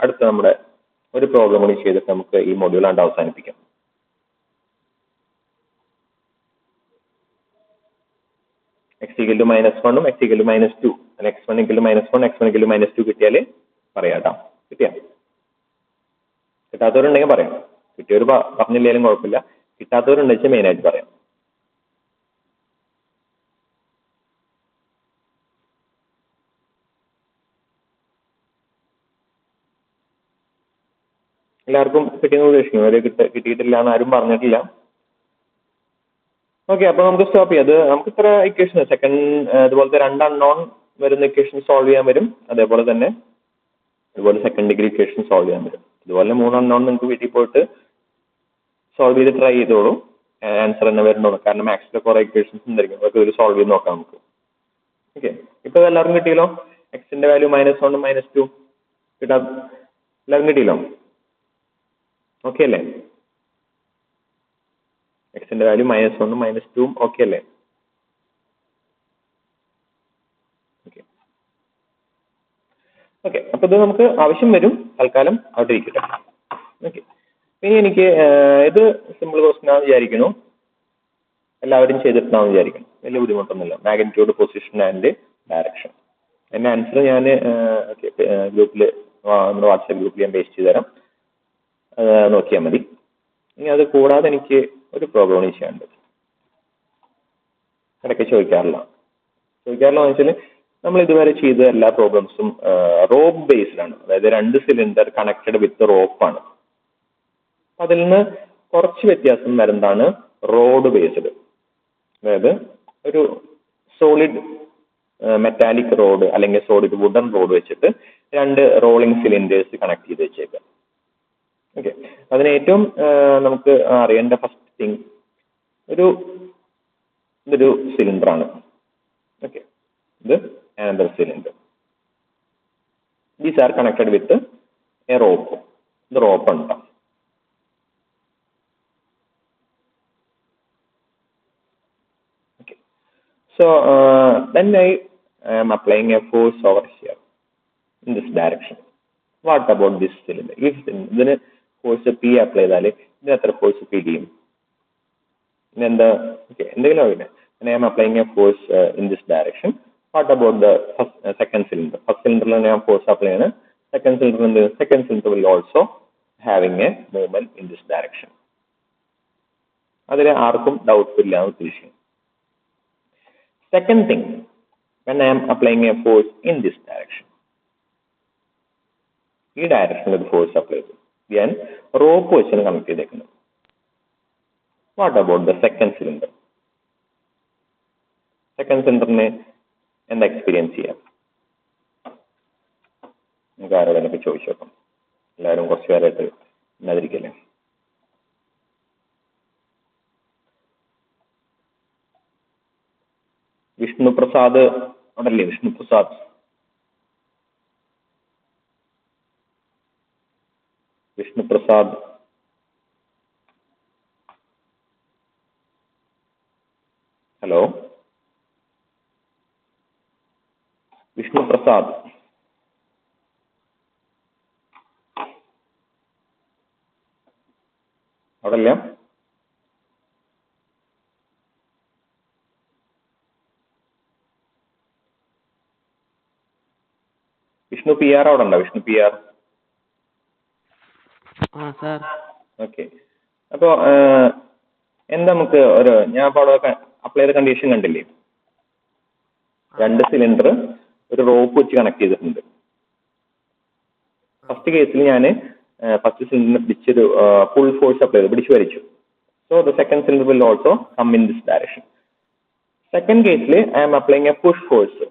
അടുത്ത നമ്മുടെ ഒരു പ്രോബ്ലം കൂടി ചെയ്തിട്ട് നമുക്ക് ഈ മൊഡ്യൂൾ ആണ്ട് അവസാനിപ്പിക്കാം. x = -1 ഉം x = -2, അല്ല x1 = -1, x1 = -2 കിട്ടിയാൽ പറയാട്ടോ. കിട്ടിയാ? കിട്ടാത്തവരുണ്ടെങ്കിൽ പറയാം. കിട്ടിയവർ പറഞ്ഞില്ലെങ്കിലും കുഴപ്പമില്ല. കിട്ടാത്തവരുണ്ടെന്ന് വെച്ചാൽ മെയിൻ ആയിട്ട് പറയാം. എല്ലാവർക്കും കിട്ടിയെന്ന് ഉദ്ദേശിക്കുന്നു. അവരെ കിട്ടിയിട്ടില്ല എന്ന് ആരും പറഞ്ഞിട്ടില്ല. ഓക്കെ, അപ്പൊ നമുക്ക് സ്റ്റോപ്പ് ചെയ്യാം. അത് നമുക്ക് ഇത്ര ഇക്വേഷൻ സെക്കൻഡ് അതുപോലത്തെ രണ്ട് അൺനോൺ വരുന്ന ഇക്വേഷൻ സോൾവ് ചെയ്യാൻ വരും. അതേപോലെ തന്നെ അതുപോലെ സെക്കൻഡ് ഡിഗ്രി ഇക്വേഷൻ സോൾവ് ചെയ്യാൻ വരും. ഇതുപോലെ 3 അൺനോൺ നിങ്ങൾക്ക് വീട്ടിൽ പോയിട്ട് സോൾവ് ചെയ്ത് ട്രൈ ചെയ്തോളൂ. ആൻസർ തന്നെ വരണോ? കാരണം മാത്സിലെ കുറെ ഇക്വേഷൻസ് ഉണ്ടായിരിക്കും. അതൊക്കെ ഇതിൽ സോൾവ് ചെയ്ത് നോക്കാം നമുക്ക്. ഓക്കെ, ഇപ്പൊ എല്ലാവർക്കും കിട്ടിയല്ലോ. എക്സിന്റെ വാല്യൂ -1 ഉം -2 കിട്ടാ എല്ലാവർക്കും കിട്ടിയല്ലോ. ഓക്കെ അല്ലേ? എക്സിന്റെ വാല്യൂ -1 ഉം -2 ഓക്കെ അല്ലേ? ഓക്കെ, അപ്പൊ ഇത് നമുക്ക് ആവശ്യം വരും. തൽക്കാലം അവിടെ ഇരിക്കട്ടെ. ഓക്കെ, ഇനി എനിക്ക് ഇത് സിമ്പിൾ ക്വസ്റ്റ്യൻ ആണെന്ന് വിചാരിക്കുന്നു, എല്ലാവരും ചെയ്തിട്ടുണ്ടാവും വിചാരിക്കുന്നു, വലിയ ബുദ്ധിമുട്ടൊന്നുമില്ല. Magnitude, position and direction. എൻ്റെ ആൻസർ ഞാൻ ഗ്രൂപ്പിൽ, നമ്മുടെ വാട്സാപ്പ് ഗ്രൂപ്പിൽ ഞാൻ പേസ്റ്റ് ചെയ്ത് തരാം, നോക്കിയാൽ മതി. ഇനി അത് കൂടാതെ എനിക്ക് ഒരു പ്രോബ്ലം ചെയ്യാനുണ്ട്, ഇടയ്ക്ക് ചോദിക്കാറില്ലെന്ന് വെച്ചാൽ നമ്മൾ ഇതുവരെ ചെയ്ത എല്ലാ പ്രോബ്ലംസും റോപ്പ് ബേസ്ഡ് ആണ്. അതായത് 2 സിലിണ്ടർ കണക്റ്റഡ് വിത്ത് റോപ്പാണ്. അതിൽ നിന്ന് കുറച്ച് വ്യത്യാസം വരുന്നതാണ് റോഡ് ബേസ്ഡ്. അതായത് ഒരു സോളിഡ് മെറ്റാലിക് റോഡ് അല്ലെങ്കിൽ സോളിഡ് വുഡൻ റോഡ് വെച്ചിട്ട് 2 റോളിംഗ് സിലിണ്ടേഴ്സ് കണക്ട് ചെയ്ത് വെച്ചേക്കാം. ഓക്കെ, അതിന് ഏറ്റവും നമുക്ക് അറിയേണ്ട ഫസ്റ്റ് തിങ്, ഇതൊരു സിലിണ്ടറാണ്. ഓക്കെ, ഇത് another cylinder. These are connected with a rope. The rope ഉണ്ടാവും. Okay, so then I am applying a force over here in this direction. What about this cylinder? If ഇതിന് ഫോഴ്സ് P അപ്ലൈ ചെയ്താൽ ഇതിന് എത്ര ഫോഴ്സ് P ചെയ്യും? ഇതെന്താ? ഓക്കെ, എന്തെങ്കിലും ആവില്ല. I am applying a force in this direction. What about the second cylinder? First cylinder I am force applying. Second cylinder will also having a movement in this direction. അതിൽ ആർക്കും ഡൗട്ട് ഇല്ല എന്ന് ഉദ്ദേശിക്കുന്നു. Second thing, when I am applying a force in this direction, ഈ ഡയറക്ഷനിൽ ഒരു ഫോഴ്സ് അപ്ലൈ ചെയ്തു, ഞാൻ റോപ്പ് വെച്ചാണ് കണക്ട് ചെയ്തേക്കുന്നത്. What about the second cylinder? Second സെന്ററിന് എന്താ എക്സ്പീരിയൻസ് ചെയ്യാം? നമുക്ക് ആരോടൊക്കെ ചോദിച്ചു നോക്കാം. എല്ലാവരും കുറച്ച് പേരായിട്ട് ഇല്ലാതിരിക്കല്ലേ. വിഷ്ണുപ്രസാദ് അവിടല്ലേ? വിഷ്ണുപ്രസാദ്, ഹലോ വിഷ്ണുപ്രസാദ്, അവിടല്ല? വിഷ്ണു പി ആർ അവിടെ ഉണ്ടോ? Vishnu P R. ഓക്കെ, അപ്പോ എന്താ നമുക്ക് ഞാൻ ഇപ്പോൾ അവിടെ അപ്ലൈ ചെയ്ത കണ്ടീഷൻ കണ്ടില്ലേ? 2 സിലിണ്ടർ ഒരു റോപ്പ് വെച്ച് കണക്ട് ചെയ്തിട്ടുണ്ട്. ഫസ്റ്റ് കേസിൽ ഞാൻ ഫസ്റ്റ് സിലിണ്ടറിനെ പിടിച്ചൊരു ഫുൾ ഫോഴ്സ് അപ്ലൈ ചെയ്തു, പിടിച്ചു വലിച്ചു. So the second cylinder will also come in this direction. Second കേസിൽ I am applying a push force,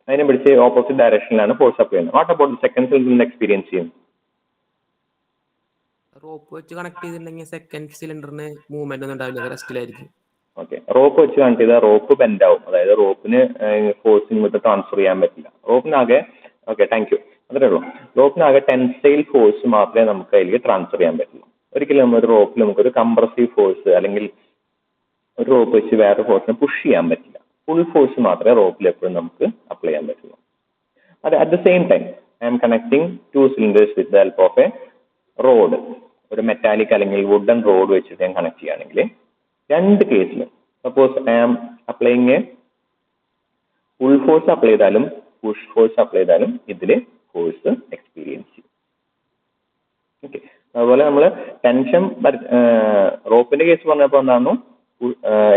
അതിനെ പിടിച്ച് ഓപ്പോസിറ്റ് ഡയറക്ഷനിലാണ് ഫോഴ്സ് അപ്ലൈ ചെയ്യുന്നത്. വാട്ട് അബൌട്ട് സെക്കൻഡ് സിലിണ്ടറിന്റെ എക്സ്പീരിയൻസ് ചെയ്യും? റോപ്പ് വെച്ച് കണക്ട് ചെയ്തിട്ടുണ്ടെങ്കിൽ സെക്കൻഡ് സിലിണ്ടറിന് മൂവ്മെന്റ് ഒന്നും ഉണ്ടാവില്ല, റെസ്റ്റിലായിരിക്കും. ഓക്കെ, റോപ്പ് വെച്ച് കണക്ട് ചെയ്താൽ റോപ്പ് ബെൻഡ് ആവും. അതായത് റോപ്പിന് ഫോഴ്സ് ഇങ്ങോട്ട് ട്രാൻസ്ഫർ ചെയ്യാൻ പറ്റില്ല. റോപ്പിനാകെ, ഓക്കെ താങ്ക് യു, അത്രേ ഉള്ളൂ. റോപ്പിനാകെ ടെൻസൈൽ ഫോഴ്സ് മാത്രമേ നമുക്ക് അതിലേക്ക് ട്രാൻസ്ഫർ ചെയ്യാൻ പറ്റുള്ളൂ. ഒരിക്കലും നമ്മുടെ റോപ്പിൽ നമുക്കൊരു കംപ്രസീവ് ഫോഴ്സ് അല്ലെങ്കിൽ ഒരു റോപ്പ് വെച്ച് വേറെ ഫോഴ്സിനെ പുഷ് ചെയ്യാൻ പറ്റില്ല. ഫുൾ ഫോഴ്സ് മാത്രമേ റോപ്പിൽ എപ്പോഴും നമുക്ക് അപ്ലൈ ചെയ്യാൻ പറ്റുള്ളൂ. അത് at the same time I am connecting 2 cylinders with the help of a rod. ഒരു മെറ്റാലിക് അല്ലെങ്കിൽ വുഡൻ റോഡ് വെച്ചിട്ട് ഞാൻ കണക്ട് ചെയ്യുകയാണെങ്കിൽ 2 കേസിലും suppose I am applying a pull force apply ചെയ്താലും പുഷ് ഫോഴ്സ് അപ്ലൈ ചെയ്താലും ഇതിൽ ഫോഴ്സ് എക്സ്പീരിയൻസ് ചെയ്യും. ഓക്കെ, അതുപോലെ നമ്മൾ ടെൻഷൻ റോപ്പിന്റെ കേസ് പറഞ്ഞപ്പോൾ എന്താണോ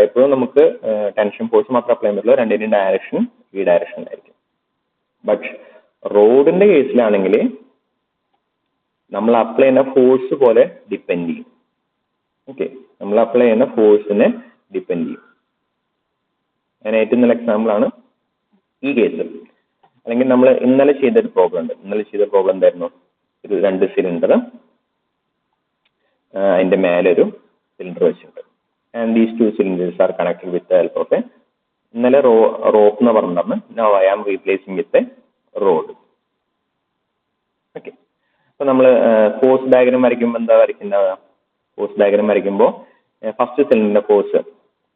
എപ്പോഴും നമുക്ക് ടെൻഷൻ ഫോഴ്സ് മാത്രം അപ്ലൈ ചെയ്യാൻ പറ്റുള്ളൂ, രണ്ടിന്റെയും ഡയറക്ഷൻ ഈ ഡയറക്ഷനിലായിരിക്കും. ബട്ട് റോഡിന്റെ കേസിലാണെങ്കിൽ നമ്മൾ അപ്ലൈ ചെയ്യുന്ന ഫോഴ്സ് പോലെ ഡിപ്പെൻഡ് ചെയ്യും. ഓക്കെ, നമ്മൾ അപ്ലൈ ചെയ്യുന്ന ഫോഴ്സിനെ ഡിപ്പെൻഡ് ചെയ്യും. ഞാൻ ഏറ്റവും നല്ല എക്സാമ്പിൾ ആണ് ഈ കേസ്. അല്ലെങ്കിൽ നമ്മൾ ഇന്നലെ ചെയ്തൊരു പ്രോബ്ലം ഉണ്ട്. ഇന്നലെ ചെയ്ത പ്രോബ്ലം എന്തായിരുന്നു? ഒരു 2 സിലിണ്ടർ, അതിന്റെ മേലെ ഒരു സിലിണ്ടർ വെച്ചിട്ടുണ്ട്. And these 2 cylinders are connected with the help of a, ഇന്നലെ റോപ്പ് എന്ന് പറഞ്ഞിരുന്നു, now I am replacing with a rod. Okay, അപ്പൊ നമ്മൾ ഫോഴ്സ് ഡയഗ്രം വരയ്ക്കുമ്പോൾ എന്താ വരയ്ക്കുന്നത്? ഫോഴ്സ് ഡയഗ്രം വരയ്ക്കുമ്പോൾ ഫസ്റ്റ് സിലിണ്ടറിന്റെ ഫോഴ്സ്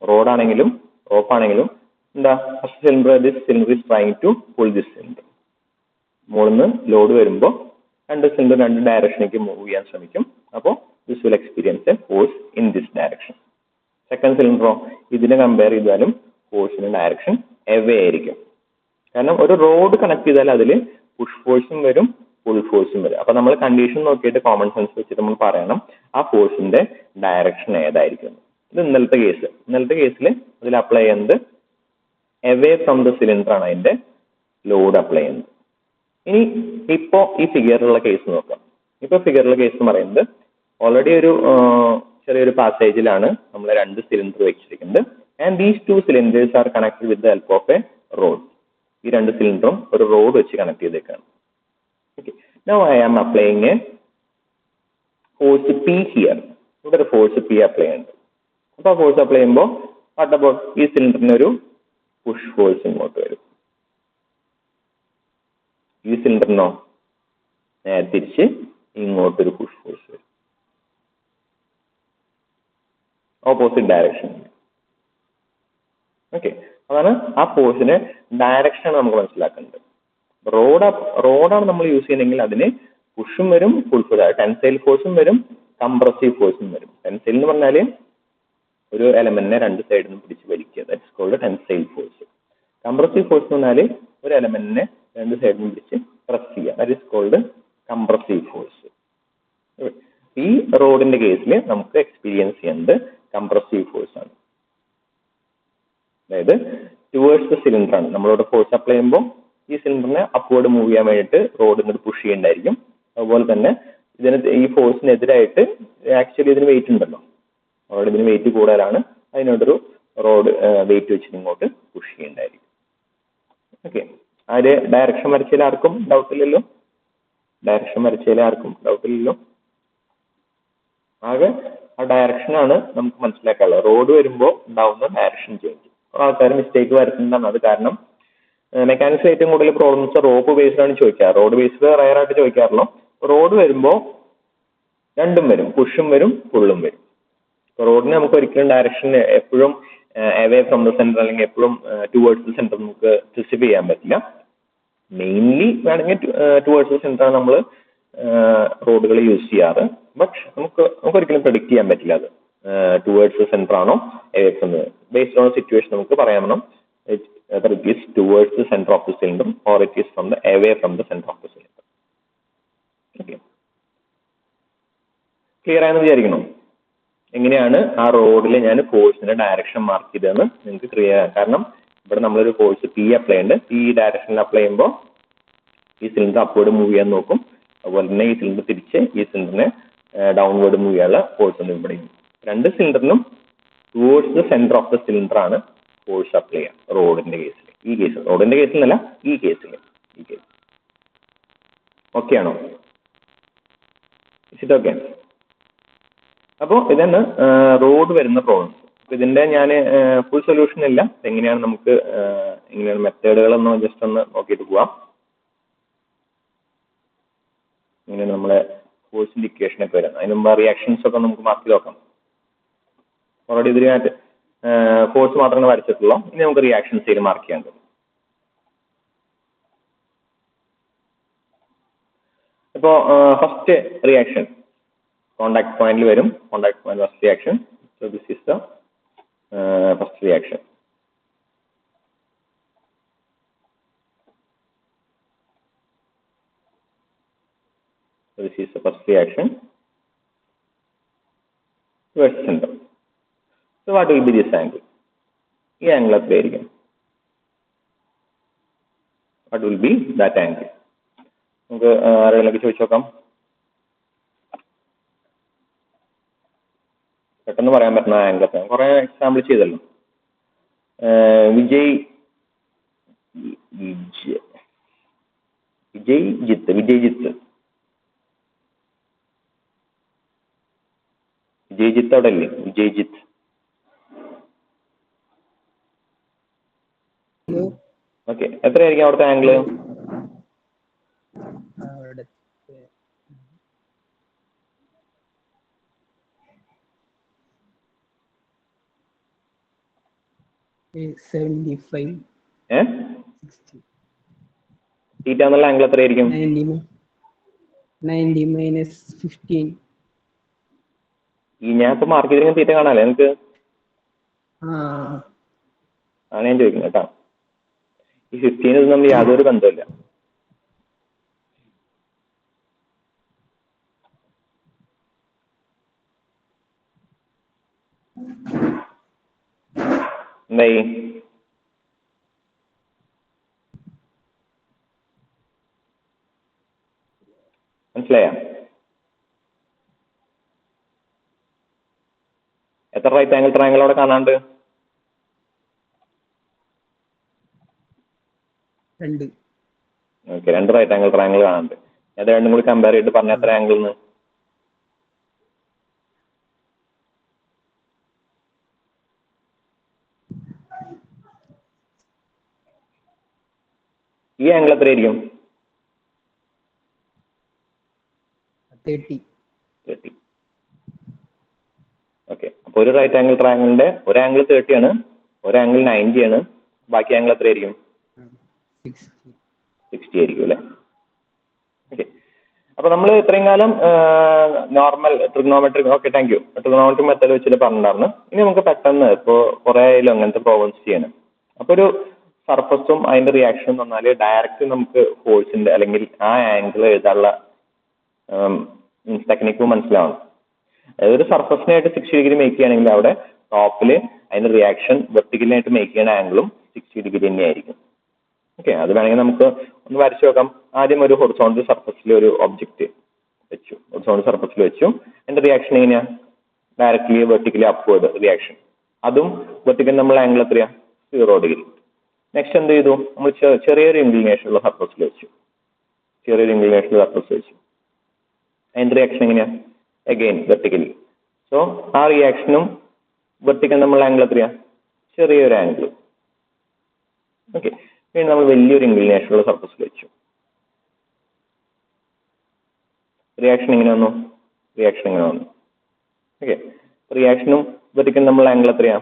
റോഡാണെങ്കിലും റോപ്പാണെങ്കിലും എന്താ, first cylinder this cylinder is trying to pull this cylinder. മുകളിൽ നിന്ന് ലോഡ് വരുമ്പോൾ 2 സിലിണ്ടർ 2 ഡയറക്ഷനിലേക്ക് മൂവ് ചെയ്യാൻ ശ്രമിക്കും. അപ്പോൾ this will experience a force in this direction. Second cylinder ഇതിനെ കമ്പയർ ചെയ്താലും ഫോഴ്സിന്റെ ഡയറക്ഷൻ എവേ ആയിരിക്കും. കാരണം ഒരു റോഡ് കണക്ട് ചെയ്താൽ അതിൽ പുഷ് ഫോഴ്സും വരും പുൾ ഫോഴ്സും വരും. അപ്പൊ നമ്മൾ കണ്ടീഷൻ നോക്കിയിട്ട് കോമൺ സെൻസ് വെച്ചിട്ട് നമ്മൾ പറയണം ആ ഫോഴ്സിന്റെ ഡയറക്ഷൻ ഏതായിരിക്കും. ഇത് ഇന്നലത്തെ കേസിൽ അതിൽ അപ്ലൈ ചെയ്യുന്നത് എവേ ഫ്രം ദ സിലിണ്ടർ ആണ് അതിന്റെ ലോഡ് അപ്ലൈ ചെയ്യുന്നത്. ഇനി ഇപ്പോ ഈ ഫിഗറിലുള്ള കേസ് നോക്കാം. ഇപ്പൊ ഫിഗറിലുള്ള കേസ് എന്ന് പറയുന്നത് ഓൾറെഡി ഒരു ചെറിയൊരു പാസേജിലാണ് നമ്മൾ രണ്ട് സിലിണ്ടർ വെച്ചിരിക്കുന്നത്. And these two cylinders are connected with the help of a rod. ഈ രണ്ട് സിലിണ്ടറും ഒരു റോഡ് വെച്ച് കണക്ട് ചെയ്തേക്കാണ്. Okay, now I am applying a force P here. ഇവിടെ ഒരു ഫോഴ്സ് പി അപ്ലൈ ചെയ്യുന്നുണ്ട്. അപ്പൊ ആ ഫോഴ്സ് അപ്ലൈ ചെയ്യുമ്പോൾ വാട്ട് അബൌട്ട് ഈ സിലിണ്ടറിന് ഒരു പുഷ് ഫോഴ്സ് ഇങ്ങോട്ട് വരും. ഈ സിലിണ്ടറിനോ നേരെ തിരിച്ച് ഇങ്ങോട്ടൊരു പുഷ് ഫോഴ്സ് വരും, ഓപ്പോസിറ്റ് ഡയറക്ഷൻ. ഓക്കെ, അതാണ് ആ ഫോഴ്സിന്റെ ഡയറക്ഷൻ നമുക്ക് മനസ്സിലാക്കേണ്ടത്. റോഡാണ് നമ്മൾ യൂസ് ചെയ്യുന്നതെങ്കിൽ അതിന് പുഷും വരും പുൾ ഫോഴ്സ്, ടെൻസൈൽ ഫോഴ്സും വരും കംപ്രസീവ് ഫോഴ്സും വരും. ടെൻസൈൽ എന്ന് പറഞ്ഞാൽ ഒരു എലമെന്റിനെ രണ്ട് സൈഡിൽ നിന്ന് പിടിച്ച് വലിക്കുക, that's called tensile force. Compressive force എന്ന് പറഞ്ഞാൽ ഒരു എലമെന്റിനെ രണ്ട് സൈഡിൽ നിന്ന് പിടിച്ച് പ്രസ് ചെയ്യുക, that is called compressive force. ഈ റോഡിന്റെ കേസിൽ നമുക്ക് എക്സ്പീരിയൻസ് ചെയ്യുന്നത് കംപ്രസീവ് ഫോഴ്സ് ആണ്. അതായത് ടുവേർഡ്സ് ദ സിലിണ്ടർ ആണ് നമ്മളോട് ഫോഴ്സ് അപ്ലൈ ചെയ്യുമ്പോൾ ഈ സിലിണ്ടറിനെ അപ്വേർഡ് മൂവ് ചെയ്യാൻ വേണ്ടിയിട്ട് റോഡ് ഇങ്ങോട്ട് പുഷ് ചെയ്യേണ്ടായിരിക്കും. അതുപോലെ തന്നെ ഈ ഫോഴ്സിനെതിരായിട്ട് ആക്ച്വലി ഇതിന് വെയിറ്റ് ഉണ്ടല്ലോ, അവിടെ ഇതിന് വെയിറ്റ് കൂടുതലാണ്, അതിനോടൊരു റോഡ് വെയിറ്റ് വെച്ചിട്ട് ഇങ്ങോട്ട് പുഷ് ചെയ്യേണ്ടായിരിക്കും. ഓക്കെ, അതിന്റെ ഡയറക്ഷൻ വരച്ചതിൽ ആർക്കും ഡൗട്ടില്ലല്ലോ? ആകെ ആ ഡയറക്ഷനാണ് നമുക്ക് മനസ്സിലാക്കാനുള്ളത്. റോഡ് വരുമ്പോൾ ഉണ്ടാവുന്ന ഡയറക്ഷൻ ചേഞ്ച് ആൾക്കാർ മിസ്റ്റേക്ക് വരുത്തുന്നതാണ്. അത് കാരണം മെക്കാനിക്സ് ഏറ്റവും കൂടുതൽ പ്രോബ്ലംസ് റോപ്പ് ബേസ്ഡ് ആണ് ചോദിക്കാറ്. റോഡ് ബേസ്ഡ് റയർ ആയിട്ട് ചോദിക്കാറുള്ളൂ. റോഡ് വരുമ്പോൾ രണ്ടും വരും, പുഷും വരും പുള്ളും വരും. റോഡിന് നമുക്ക് ഒരിക്കലും ഡയറക്ഷൻ എപ്പോഴും അവേ ഫ്രം ദ സെന്റർ അല്ലെങ്കിൽ എപ്പോഴും ടുവേർഡ്സ് ദ സെന്റർ നമുക്ക് സ്പെസിഫൈ ചെയ്യാൻ പറ്റില്ല. മെയിൻലി വേണമെങ്കിൽ ടുവേർഡ്സ് ദ സെന്റർ ആണ് നമ്മൾ റോഡുകൾ യൂസ് ചെയ്യാറ്. ബട്ട് നമുക്ക് ഒരിക്കലും പ്രെഡിക്റ്റ് ചെയ്യാൻ പറ്റില്ല അത് ടുവേർഡ്സ് ദ സെന്റർ ആണോ away from the. Based on situation നമുക്ക് പറയാൻ വേണം whether it is towards the center of the cylinder or it is from the away from the center of the cylinder. Okay, clear ആയെന്ന് വിചാരിക്കണം. എങ്ങനെയാണ് ആ റോഡിൽ ഞാൻ ഫോഴ്സിന്റെ ഡയറക്ഷൻ മാർക്ക് ചെയ്തതെന്ന് നിങ്ങൾക്ക് ക്ലിയർ ആണ്. കാരണം ഇവിടെ നമ്മളൊരു ഫോഴ്സ് പി അപ്ലൈ ചെയ്യുന്നുണ്ട്. ഈ ഡയറക്ഷനിൽ അപ്ലൈ ചെയ്യുമ്പോൾ ഈ സിലിണ്ടർ അപ്വേർഡ് മൂവ് ചെയ്യാൻ നോക്കും. അതുപോലെ തന്നെ ഈ സിലിണ്ടർ തിരിച്ച് ഈ സിലിണ്ടറിനെ ഡൗൺവേർഡ് മൂവ് ചെയ്യാനുള്ള ഫോഴ്സ് ഒന്നും ഇവിടെ ഉണ്ട്. രണ്ട് സിലിണ്ടറിനും towards the centre of the cylinder ആണ് ഫോഴ്സ് അപ്ലൈ ചെയ്യാം റോഡിന്റെ കേസിൽ. ഈ കേസിൽ, റോഡിന്റെ കേസിലല്ല, ഈ കേസിൽ. ഓക്കെ ആണോ? It okay? അപ്പോൾ ഇതാണ് റോഡ് വരുന്ന പ്രോബ്ലം. ഇതിന്റെ ഞാൻ ഫുൾ സൊല്യൂഷൻ ഇല്ല, എങ്ങനെയാണ് നമുക്ക് എങ്ങനെയാണ് മെത്തേഡുകളൊന്നും ജസ്റ്റ് ഒന്ന് നോക്കിയിട്ട് പോവാം. ഇങ്ങനെയാണ് നമ്മളെ ഫോഴ്സിന്റെ ഇക്വേഷൻ ഒക്കെ വരുന്നത്. അതിന് മുമ്പ് റിയാക്ഷൻസ് ഒക്കെ നമുക്ക് മാർക്ക് ചെയ്ത് നോക്കാം. ഓൾറെഡി ഇതിനായിട്ട് ഫോഴ്സ് മാത്രമേ വരച്ചിട്ടുള്ളൂ. ഇനി നമുക്ക് റിയാക്ഷൻസ് ചെയ്ത് മാർക്ക് ചെയ്യാൻ പറ്റും. ഇപ്പോ ഫസ്റ്റ് റിയാക്ഷൻ കോണ്ടാക്ട് പോയിന്റിൽ വരും. Contact point first reaction. So this is the first reaction. So this is the first reaction towards the center. So what will be this angle? ഈ ആംഗിൾ എത്രയായിരിക്കും? What will be that angle? നമുക്ക് ആരെങ്കിലൊക്കെ ചോദിച്ചു നോക്കാം. പെട്ടെന്ന് പറയാൻ പറ്റുന്ന ആംഗിൾ എത്ര? കുറെ എക്സാമ്പിൾ ചെയ്തല്ലോ. വിജയ്ജിത്ത് അവിടെ അല്ലേ? വിജയ്ജിത്ത്. ഓക്കെ, എത്രയായിരിക്കും അവിടുത്തെ ആംഗിള്? തീറ്റ എന്നുള്ള ആംഗിൾ എത്രയായിരിക്കും? 90 - 15. ഈ ഞാൻ ഇപ്പൊ മാർക്ക് ചെയ്തിരിക്കുന്ന തീറ്റ കാണാല്ലേ എനിക്ക്? ആണ് ഞാൻ ചോദിക്കുന്നത് കേട്ടോ. ഈ 15 തമ്മിൽ യാതൊരു ബന്ധമില്ല. എന്തായി? മനസ്സിലായ? എത്ര റൈറ്റ് ആംഗിൾ ട്രയാംഗിൾ അവിടെ കാണാണ്ട്? 2. ഓക്കെ, 2 റൈറ്റ് ആംഗിൾ ട്രയാംഗിൾ കാണാണ്ട്. അത് രണ്ടും കൂടി കമ്പയർ ചെയ്തിട്ട് പറഞ്ഞ എത്ര ആംഗിൾ? ഈ ആംഗിൾ എത്രയായിരിക്കും? 30. ഓക്കെ, അപ്പൊ ഒരു റൈറ്റ് ആംഗിൾ ട്രയാംഗിളിന്റെ ഒരു ആംഗിൾ 30 ആണ്, ഒരു ആംഗിൾ 90 ആണ്, ബാക്കി ആംഗിൾ എത്രയായിരിക്കും? 60 ആയിരിക്കും അല്ലെ? ഓക്കെ, അപ്പൊ നമ്മൾ ഇത്രയും കാലം normal trigonometric, okay thank you, trigonometric method വെച്ചിട്ട് പറഞ്ഞിട്ടുണ്ടായിരുന്നു. ഇനി നമുക്ക് പെട്ടെന്ന് ഇപ്പോൾ കുറെ ആയാലും അങ്ങനത്തെ പ്രോബ്ലംസ് ചെയ്യണം. അപ്പൊ ഒരു സർഫസും അതിന്റെ റിയാക്ഷൻ എന്ന് പറഞ്ഞാൽ ഡയറക്റ്റ് നമുക്ക് ഫോഴ്സിന്റെ അല്ലെങ്കിൽ ആ ആംഗിൾ എഴുതാനുള്ള ടെക്നിക്ക് മനസ്സിലാവണം. അതായത് ഒരു സർഫസിനായിട്ട് 60 ഡിഗ്രി മേക്ക് ചെയ്യുകയാണെങ്കിൽ അവിടെ ടോപ്പില് അതിന്റെ റിയാക്ഷൻ വെർട്ടിക്കലിനായിട്ട് മേക്ക് ചെയ്യുന്ന ആംഗിളും 60 ഡിഗ്രി തന്നെയായിരിക്കും. ഓക്കെ, അത് വേണമെങ്കിൽ നമുക്ക് ഒന്ന് വരച്ചു നോക്കാം. ആദ്യം ഒരു ഹൊറിസോണ്ടൽ സർഫസിൽ ഒരു ഒബ്ജക്റ്റ് വെച്ചു, ഹൊറിസോണ്ടൽ സർഫസിൽ വെച്ചു. അതിന്റെ റിയാക്ഷൻ എങ്ങനെയാ? Directly vertically upward reaction. അതും വെർട്ടിക്കൽ നമ്മൾ ആംഗിൾ എത്രയാ? 0 ഡിഗ്രി. നെക്സ്റ്റ് എന്ത് ചെയ്തു? നമ്മൾ ചെറിയൊരു ഇൻക്ലിനേഷനുള്ള സർഫസിൽ വെച്ചു, ചെറിയൊരു ഇൻക്ലിനേഷനുള്ള സർഫസ് വെച്ചു. അതിന്റെ റിയാക്ഷൻ എങ്ങനെയാ? Again vertically. സോ ആ റിയാക്ഷനും വെർട്ടിക്കൽ നമ്മൾ ആംഗിൾ എത്രയാ? ചെറിയൊരു ആംഗിൾ. ഓക്കെ, പിന്നെ നമ്മൾ വലിയൊരു ഇൻക്ലിനേഷനുള്ള സർഫസിൽ വെച്ചു. റിയാക്ഷൻ എങ്ങനെ വന്നു? റിയാക്ഷൻ എങ്ങനെ വന്നു? ഓക്കെ, റിയാക്ഷനും വെർട്ടിക്കൽ നമ്മൾ ആംഗിൾ എത്രയാ?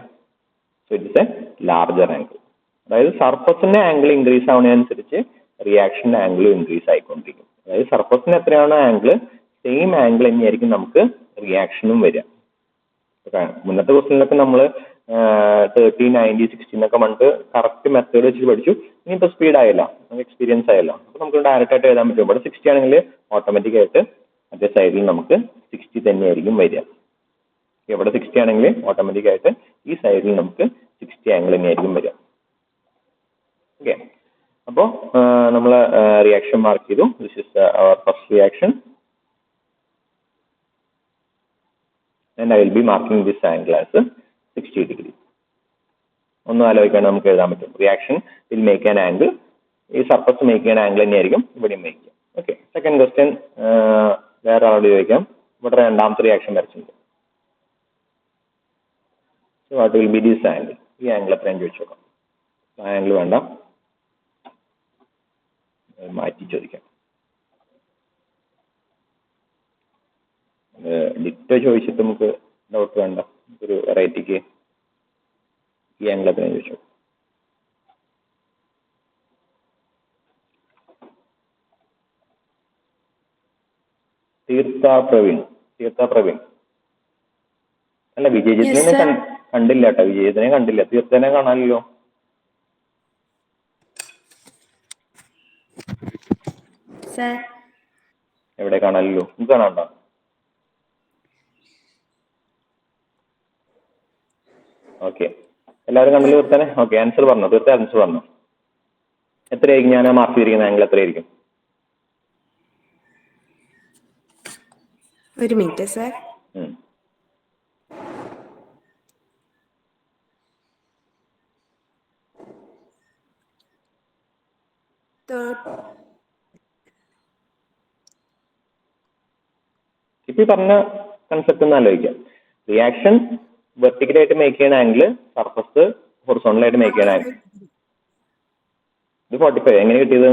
So it's A larger angle. അതായത് സർഫസിന്റെ ആംഗിൾ ഇൻക്രീസ് ആവുന്നതിനനുസരിച്ച് റിയാക്ഷന്റെ ആംഗിൾ ഇൻക്രീസ് ആയിക്കൊണ്ടിരിക്കും. അതായത് സർഫസിന് എത്രയാണോ ആംഗിൾ, സെയിം ആംഗിൾ തന്നെയായിരിക്കും നമുക്ക് റിയാക്ഷനും വരിക. മുന്നത്തെ ക്വസ്റ്റ്യനിലൊക്കെ നമ്മൾ 30, 90, 60 എന്നൊക്കെ പറഞ്ഞിട്ട് കറക്റ്റ് മെത്തേഡ് വെച്ചിട്ട് പഠിച്ചു. ഇനിയിപ്പോൾ സ്പീഡ് ആയല്ലോ, നമുക്ക് എക്സ്പീരിയൻസ് ആയല്ലോ, അപ്പൊ നമുക്ക് ഡയറക്റ്റ് ആയിട്ട് എഴുതാൻ പറ്റും. ഇവിടെ 60 ആണെങ്കിൽ ഓട്ടോമാറ്റിക് ആയിട്ട് മറ്റേ സൈഡിൽ നമുക്ക് 60 തന്നെയായിരിക്കും വരിക. ഇവിടെ 60 ആണെങ്കിൽ ഓട്ടോമാറ്റിക് ആയിട്ട് ഈ സൈഡിൽ നമുക്ക് 60 ആംഗിൾ തന്നെയായിരിക്കും വരിക. ഓക്കെ, അപ്പോൾ നമ്മൾ റിയാക്ഷൻ മാർക്ക് ചെയ്തു. This is our first reaction and I will be marking this angle as 60 degree. ഒന്നും ആലോചിക്കാണ്ട് നമുക്ക് എഴുതാൻ പറ്റും. Reaction will make an angle, ഈ സർഫസ് മേക്ക് ചെയ്യാൻ ആംഗിൾ തന്നെയായിരിക്കും ഇവിടെയും മേക്ക് ചെയ്യാം. ഓക്കെ, സെക്കൻഡ് ക്വസ്റ്റ്യൻ വേറെ ആളോട് ചോദിക്കാം. ഇവിടെ രണ്ടാമത്തെ റിയാക്ഷൻ വരച്ചിട്ടുണ്ട്. So what will be this angle? ഈ ആംഗിൾ എത്രയും ചോദിച്ചു നോക്കാം. ആ ആംഗിൾ വേണ്ട, മാറ്റി ചോദിക്കാം. ഡിറ്റോ ചോദിച്ചിട്ട് നമുക്ക് ഡൗട്ട് വേണ്ട, ഒരു വെറൈറ്റിക്ക് ഈ ആംഗിൾ എത്രയും ചോദിച്ചു. തീർത്ഥ പ്രവീൺ അല്ല, വിജയജിത്തിനെ കണ്ടില്ല കേട്ടോ, വിജയജിത്തിനെ കണ്ടില്ല. തീർത്ഥനെ കാണാനല്ലോ. എവിടെ കാണാനല്ലോ? നിങ്ങൾക്ക് കാണാണ്ടോ? ഓക്കെ, എല്ലാവരും കണ്ടില്ല തീർത്തനെ? ഓക്കെ, ആൻസർ പറഞ്ഞു. തീർത്ത ആൻസർ പറഞ്ഞു. എത്രയായിരിക്കും ഞാൻ മാർക്ക് ചെയ്തിരിക്കുന്ന ആംഗിൾ എത്രയായിരിക്കും? ഒരു മിനിറ്റ് സാർ. ഇപ്പൊ പറഞ്ഞ കൺസെപ്റ്റ് ഒന്ന് ആലോചിക്കാം. റിയാക്ഷൻ വെർട്ടിക്കലായിട്ട് മേക്ക് ചെയ്യുന്ന ആംഗിൾ, സർഫസ് ഹൊറിസോണ്ടലായിട്ട് മേക്ക് ചെയ്യുന്ന ആംഗിൾ. ഇത് 45 എങ്ങനെ കിട്ടിയത്?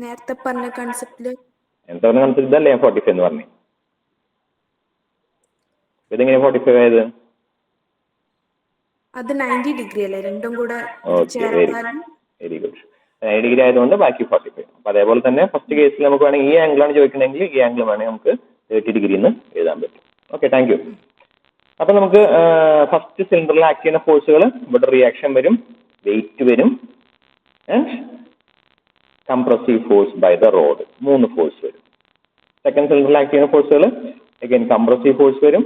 നേരത്തെ പറഞ്ഞ കൺസെപ്റ്റില് ഇതല്ലേ 45 എന്ന് പറഞ്ഞു. ഇതെങ്ങനെ 45 ആയത്? അത് 90 ഡിഗ്രി അല്ലേ രണ്ടും കൂടെ? Very good. 90 ഡിഗ്രി ആയതുകൊണ്ട് ബാക്കി 45. അപ്പൊ അതേപോലെ തന്നെ ഫസ്റ്റ് കേസിൽ നമുക്ക് വേണമെങ്കിൽ ഈ ആംഗിൾ ആണ് ചോദിക്കണമെങ്കിൽ ഈ ആംഗിൾ വേണമെങ്കിൽ നമുക്ക് 30 ഡിഗ്രി എന്ന് എഴുതാൻ പറ്റും. ഓക്കെ. Okay, thank you. അപ്പൊ നമുക്ക് ഫസ്റ്റ് സിലിണ്ടറിൽ ആക്ട് ചെയ്യുന്ന ഫോഴ്സുകൾ, ഇവിടെ റിയാക്ഷൻ വരും, വെയിറ്റ് വരും, and compressive force by the rod, 3 force വരും. സെക്കൻഡ് സിലിണ്ടറിൽ ആക്ട് ചെയ്യുന്ന ഫോഴ്സുകൾ അഗൈൻ കംപ്രസീവ് ഫോഴ്സ് വരും,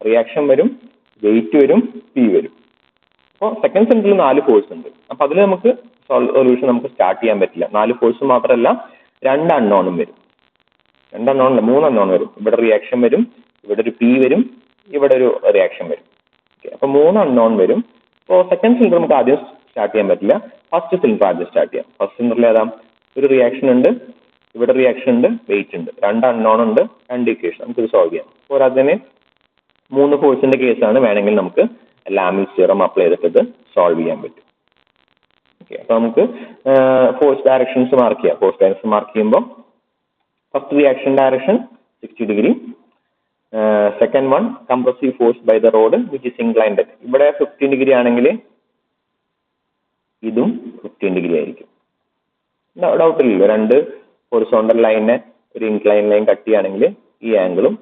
റിയാക്ഷൻ വരും, വെയിറ്റ് വരും, പി വരും. അപ്പോൾ സെക്കൻഡ് സിലിണ്ടറിൽ 4 ഫോഴ്സ് ഉണ്ട്. അപ്പൊ അതിൽ നമുക്ക് സൊല്യൂഷൻ നമുക്ക് സ്റ്റാർട്ട് ചെയ്യാൻ പറ്റില്ല. 4 ഫോഴ്സ് മാത്രമല്ല 2 അൺനോണും വരും. 2 അൺനോൺ 3 അൺനോൺ വരും. ഇവിടെ റിയാക്ഷൻ വരും, ഇവിടെ ഒരു പി വരും, ഇവിടെ ഒരു റിയാക്ഷൻ വരും. ഓക്കെ, അപ്പൊ 3 അൺനോൺ വരും. അപ്പോൾ സെക്കൻഡ് സിലിണ്ടർ നമുക്ക് ആദ്യം സ്റ്റാർട്ട് ചെയ്യാൻ പറ്റില്ല. ഫസ്റ്റ് സിലിണ്ടർ ആദ്യം സ്റ്റാർട്ട് ചെയ്യാം. ഫസ്റ്റ് സിലിണ്ടറിൽ ഏതാ, ഒരു റിയാക്ഷൻ ഉണ്ട്, ഇവിടെ റിയാക്ഷൻ ഉണ്ട്, വെയിറ്റ് ഉണ്ട്, 2 അൺനോൺ ഉണ്ട്, 2 ഇക്വേഷൻ നമുക്ക് സോൾവ് ചെയ്യാം. അപ്പോൾ അതിന് 3 ഫോഴ്സിന്റെ കേസാണ്, വേണമെങ്കിൽ നമുക്ക് ലാമിസ് തിയറം അപ്ലൈ ചെയ്തിട്ട് സോൾവ് ചെയ്യാൻ പറ്റും. ഓക്കെ, അപ്പൊ നമുക്ക് ഫോഴ്സ് ഡയറക്ഷൻസ് മാർക്ക് ചെയ്യാം. ഫോഴ്സ് ഡയറക്ഷൻ മാർക്ക് ചെയ്യുമ്പോൾ first reaction direction 60 degree, second one compressive force by the rod which is inclined. ഇവിടെ 15 ഡിഗ്രി ആണെങ്കിൽ ഇതും 15 ഡിഗ്രി ആയിരിക്കും. ഡൗട്ട് ഇല്ലല്ലോ, 2 ഹൊറിസോണ്ടൽ ലൈനെ ഒരു ഇൻക്ലൈൻ ലൈൻ കട്ട് ചെയ്യുകയാണെങ്കിൽ ഈ ആംഗിളും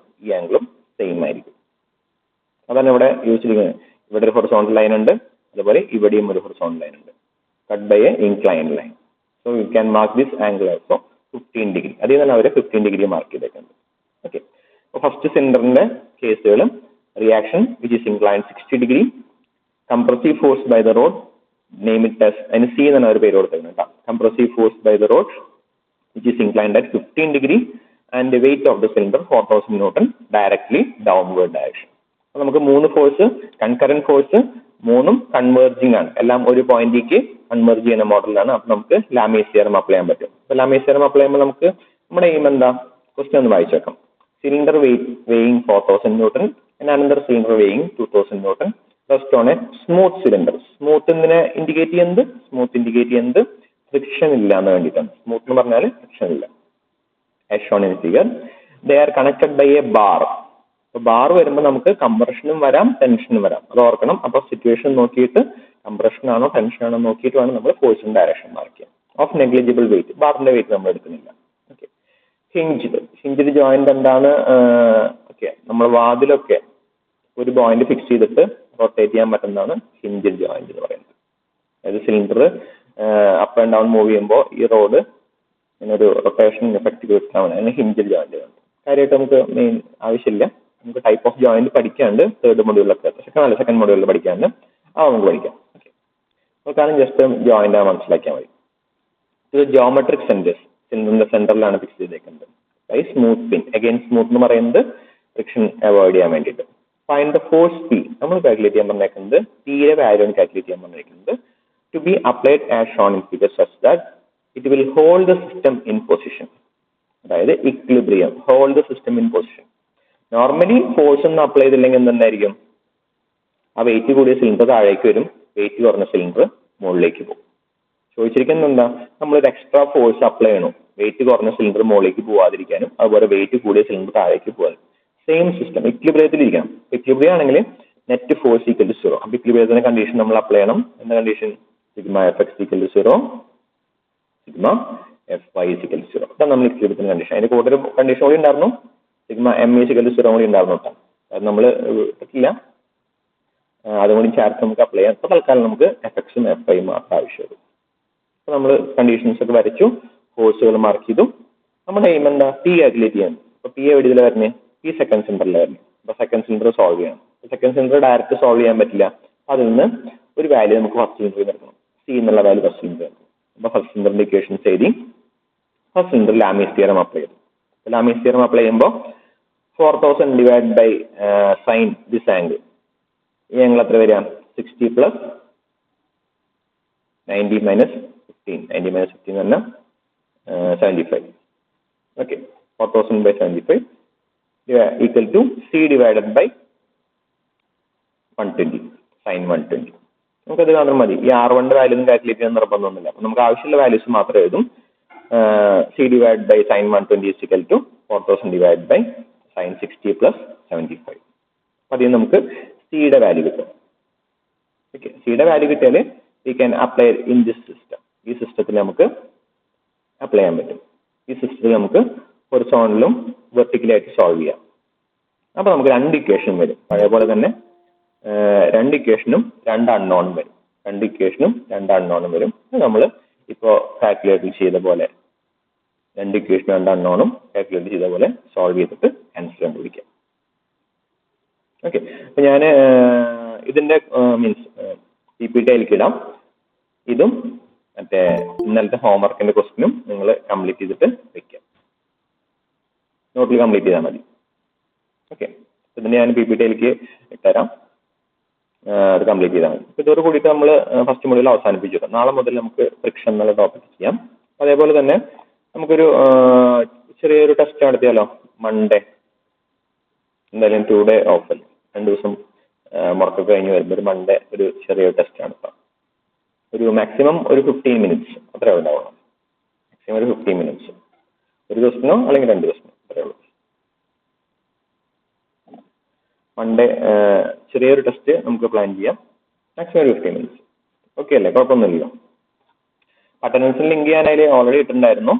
സെയിം ആയിരിക്കും. അതാണ് ഇവിടെ യൂസ് ചെയ്തിരിക്കുന്നത്. ഇവിടെ ഒരു ഹൊറിസോണ്ടൽ ലൈൻ ഉണ്ട്, അതുപോലെ ഇവിടെയും ഒരു ഹൊറിസോണ്ടൽ ലൈൻ ഉണ്ട്, cut by a incline line. So you can mark this angle also 15 degree. അതിൽ നിന്നാണ് അവർ 15 ഡിഗ്രി മാർക്ക് ചെയ്തേക്കുന്നത്. ഓക്കെ, അപ്പോൾ ഫസ്റ്റ് സിലിണ്ടറിന്റെ കേസുകൾ reaction which is incline 60 degree, compressive force by the rod, name it as, അതിന് സി എന്നാണ് അവർ പേര് കൊടുത്തേക്കുന്നത് കേട്ടോ. Compressive force by the rod which is inclined at 15 degree and the weight of the cylinder 4000 newton directly downward direction. അപ്പോൾ നമുക്ക് 3 ഫോഴ്സ്, കൺകറന്റ് ഫോഴ്സ്, 3ഉം കൺവേർജിങ് ആണ്. എല്ലാം ഒരു പോയിന്റിലേക്ക് കൺവേർജ് ചെയ്യുന്ന മോഡലാണ്. അപ്പൊ നമുക്ക് ലാമീസ് തിയറം അപ്ലൈ ചെയ്യാൻ പറ്റും. അപ്പൊ ലാമീസ് തിയറം അപ്ലൈ ചെയ്യുമ്പോൾ നമുക്ക് നമ്മുടെ എയിം എന്താ, ക്വസ്റ്റ്യൻ ഒന്ന് വായിച്ചേക്കാം. Cylinder weighing 4000 newton and another cylinder weighing 2000 newton rest on a smooth cylinder. Smooth എന്തിനെ ഇൻഡിക്കേറ്റ് ചെയ്യുന്നത്, സ്മൂത്ത് ഇൻഡിക്കേറ്റ് ചെയ്യുന്നത് ഫ്രിക്ഷൻ ഇല്ല എന്ന് വേണ്ടിയിട്ടാണ്. സ്മൂത്ത് എന്ന് പറഞ്ഞാൽ ഫ്രിക്ഷൻ ഇല്ല. as shown in figure, they are connected by a bar. Bar വരുമ്പോൾ നമുക്ക് കംപ്രഷനും വരാം, ടെൻഷനും വരാം. അത് ഓർക്കണം. അപ്പൊ സിറ്റുവേഷൻ നോക്കിയിട്ട് കംപ്രഷൻ ആണോ ടെൻഷൻ ആണോ നോക്കിയിട്ട് വേണം നമ്മൾ ഫോഴ്സിന്റെ ഡയറക്ഷൻ മാർക്ക് ചെയ്യാം. ഓഫ് നെഗ്ലിജിബിൾ വെയിറ്റ്, ബാറിന്റെ വെയിറ്റ് നമ്മൾ എടുക്കുന്നില്ല. ഓക്കെ, ഹിഞ്ച്ഡ് ജോയിന്റ് എന്താണ്? ഓക്കെ, നമ്മൾ വാതിലൊക്കെ ഒരു പോയിന്റ് ഫിക്സ് ചെയ്തിട്ട് റൊട്ടേറ്റ് ചെയ്യാൻ പറ്റുന്നതാണ് ഹിഞ്ച്ഡ് ജോയിന്റ് എന്ന് പറയുന്നത്. അതായത് cylinder up and down move ചെയ്യുമ്പോൾ ഈ റോഡ് ഇങ്ങനൊരു റൊട്ടേഷൻ എഫക്റ്റ് കിട്ടാൻ അതിന് ഹിഞ്ച്ഡ് ജോയിന്റ്. കാര്യമായിട്ട് നമുക്ക് മെയിൻ ആവശ്യമില്ല. നമുക്ക് ടൈപ്പ് ഓഫ് ജോയിന്റ് പഠിക്കാണ്ട് തേർഡ് മൊഡ്യൂളിലൊക്കെ, സെക്കൻഡ് മൊഡ്യൂളിൽ പഠിക്കാണ്ട് നമുക്ക് പഠിക്കാം. ഓക്കെ, നമുക്കാണ് ജസ്റ്റ് ജോയിന്റ് മനസ്സിലാക്കിയാൽ മതി. ഇത് ജോമെട്രിക് സെന്റേഴ്സ് സിലിണ്ടറിന്റെ സെന്ററിലാണ് ഫിക്സ് ചെയ്തേക്കുന്നത്. By smooth pin. Again smooth എന്ന് പറയുന്നത് ഫ്രിക്ഷൻ അവോയ്ഡ് ചെയ്യാൻ വേണ്ടിയിട്ട്. ഫൈൻഡ് ദ ഫോഴ്സ് പി നമ്മൾ കാൽക്കുലേറ്റ് ചെയ്യാൻ പറഞ്ഞേക്കുന്നത്, പിയുടെ വാല്യൂ കാൽക്കുലേറ്റ് ചെയ്യാൻ പറഞ്ഞേക്കുന്നത് to be applied as shown in figure such that it will hold the system in position. അതായത് equilibrium, hold the system in position. Normally force ഒന്നും അപ്ലൈ ചെയ്തില്ലെങ്കിൽ എന്തുണ്ടായിരിക്കും, ആ വെയിറ്റ് കൂടിയ സിലിണ്ടർ താഴേക്ക് വരും, വെയിറ്റ് കുറഞ്ഞ സിലിണ്ടർ മുകളിലേക്ക് പോകും. ചോദിച്ചിരിക്കുന്നത് എന്താ, നമ്മളൊരു എക്സ്ട്രാ ഫോഴ്സ് അപ്ലൈ ചെയ്യണം വെയിറ്റ് കുറഞ്ഞ സിലിണ്ടർ മുകളിലേക്ക് പോവാതിരിക്കാനും, അതുപോലെ വെയിറ്റ് കൂടിയ സിലിണ്ടർ താഴേക്ക് പോകാനും. സെയിം സിസ്റ്റം ഇക്വിലിബ്രിയത്തിലിരിക്കണം. ഇക്വിലിബ്രിയം ആണെങ്കിൽ നെറ്റ് ഫോഴ്സ് ഈക്വൽ ടു 0. അപ്പൊ ഇക്വിലിബ്രിയത്തിന്റെ കണ്ടീഷൻ നമ്മൾ അപ്ലൈ ചെയ്യണം. എന്താ condition? Sigma F X equal to 0, sigma F Y equal to 0. ഇതാണ് നമ്മൾ ഇക്വിലിബ്രിയത്തിന്റെ കണ്ടീഷൻ. അതിന്റെ കൂടെ ഒരു കണ്ടീഷൻ കൂടി ഉണ്ടായിരുന്നു, സിഗ്മ എം ഈക്വൽ ടു 0 കൂടി ഉണ്ടായിരുന്നു കേട്ടോ. അത് നമ്മൾ ഇട്ടില്ല, അതുകൂടി ചേർത്ത് നമുക്ക് അപ്ലൈ ചെയ്യാം. അപ്പൊ തൽക്കാലം നമുക്ക് എഫ് എക്സും എഫ് ഐയും മാത്രം ആവശ്യമുള്ളൂ. അപ്പൊ നമ്മൾ കണ്ടീഷൻസ് ഒക്കെ വരച്ചു, ഫോഴ്സുകൾ മാർക്ക് ചെയ്തു. നമ്മുടെ എയിം എന്താ, പി കാൽക്കുലേറ്റ് ചെയ്യാൻ. അപ്പൊ പി എവിടെ ഇതിൽ വരുന്നത്, പി സെക്കൻഡ് സിലിണ്ടറിൽ വരുന്നത്. അപ്പൊ സെക്കൻഡ് സിലിണ്ടർ സോൾവ് ചെയ്യണം. സെക്കൻഡ് സിലിണ്ടർ ഡയറക്റ്റ് സോൾവ് ചെയ്യാൻ പറ്റില്ല. അതിൽ നിന്ന് ഒരു വാല്യൂ നമുക്ക് ഫസ്റ്റ് സിലിണ്ടറിൽ എടുക്കണം. സി എന്നുള്ള വാല്യൂ ഫസ്റ്റ് സിലിണ്ടർ എടുക്കണം. അപ്പൊ ഫസ്റ്റ് സിലിണ്ടറിന്റെ ഇക്വേഷൻസ് എഴുതി first cylinder Lami's theorem apply ചെയ്തു. ലാമീസ് തിയറം അപ്ലൈ ചെയ്യുമ്പോൾ 4000 divide by sine this angle, ഈ ആംഗിൾ എത്ര വരിക, 60 പ്ലസ് 90 മൈനസ് 15. 90 മൈനസ് 15 എന്ന് പറഞ്ഞാൽ 75. Okay, 4000 by 75 equal to C divided by 120, sine 120. നമുക്കത് മാത്രം മതി. ഈ R1 വാല്യൂ ഒന്നും കാൽക്കുലേറ്റ് ചെയ്യാൻ നിർബന്ധമൊന്നുമില്ല. അപ്പൊ നമുക്ക് ആവശ്യമുള്ള വാല്യൂസ് മാത്രം എഴുതും. C divide by sine 120 is equal to 4000 divide by sine 60 plus 75. അപ്പൊ അതിൽ നമുക്ക് സിയുടെ വാല്യൂ കിട്ടും. ഓക്കെ, സിയുടെ വാല്യൂ കിട്ടിയാൽ we can apply in this system. ഈ സിസ്റ്റത്തിൽ നമുക്ക് അപ്ലൈ ചെയ്യാൻ പറ്റും. ഈ സിസ്റ്റത്തിൽ നമുക്ക് ഹൊറിസോണ്ടലും വെർട്ടിക്കലായിട്ട് സോൾവ് ചെയ്യാം. അപ്പോൾ നമുക്ക് 2 ഇക്വേഷൻ വരും. പഴയ പോലെ തന്നെ 2 ഇക്വേഷനും 2 അൺനോണും വരും. 2 ഇക്വേഷനും 2 അൺനോണും വരും. നമ്മൾ ഇപ്പോൾ കാൽക്കുലേറ്റ് ചെയ്ത പോലെ 2 ഇക്വേഷനും 2 അൺനോണും കാൽക്കുലേറ്റ് ചെയ്ത പോലെ സോൾവ് ചെയ്തിട്ട് ആൻസർ കണ്ടുപിടിക്കാം. ഓക്കെ, അപ്പൊ ഞാൻ ഇതിന്റെ മീൻസ് PPT അതിലേക്ക് ഇടാം. ഇതും മറ്റേ ഇന്നലത്തെ ഹോംവർക്കിന്റെ ക്വസ്റ്റിനും നിങ്ങൾ കംപ്ലീറ്റ് ചെയ്തിട്ട് വെക്കാം. നോട്ടിൽ കംപ്ലീറ്റ് ചെയ്താൽ മതി. ഓക്കെ, ഇതിന് ഞാൻ PPT അതിലേക്ക് ഇട്ടുതരാം. അത് കംപ്ലീറ്റ് ചെയ്താൽ മതി. ഇതോട് കൂടിയിട്ട് നമ്മൾ ഫസ്റ്റ് മൊഡ്യൂൾ അവസാനിപ്പിച്ചു. നാളെ മുതൽ നമുക്ക് ഫ്രിക്ഷൻ എന്നുള്ള ടോപ്പിക് ചെയ്യാം. അതേപോലെ തന്നെ നമുക്കൊരു ചെറിയൊരു ടെസ്റ്റ് നടത്തിയാലോ മൺഡേ. എന്തായാലും 2 ഡേ ഓഫ് അല്ലേ, 2 ദിവസം മുറക്കൊക്കെ കഴിഞ്ഞ് വരുമ്പോൾ ഒരു മൺഡേ ഒരു ചെറിയൊരു ടെസ്റ്റ് നടത്താം. ഒരു മാക്സിമം ഒരു 15 മിനിറ്റ്സ് അത്രേ ഉണ്ടാവുള്ളൂ. മാക്സിമം ഒരു 15 മിനിറ്റ്സ്, ഒരു ദിവസത്തിനോ അല്ലെങ്കിൽ 2 ദിവസത്തിനോ അത്രേ ഉള്ളൂ. മൺഡേ ചെറിയൊരു ടെസ്റ്റ് നമുക്ക് പ്ലാൻ ചെയ്യാം. മാക്സിമം ഒരു 15 മിനിറ്റ്സ്. ഓക്കെ അല്ലേ, കുഴപ്പമൊന്നുമില്ലല്ലോ. അറ്റൻഡൻസിന് ലിങ്ക് ഞാൻ അതിൽ ഓൾറെഡി ഇട്ടിട്ടുണ്ടായിരുന്നു.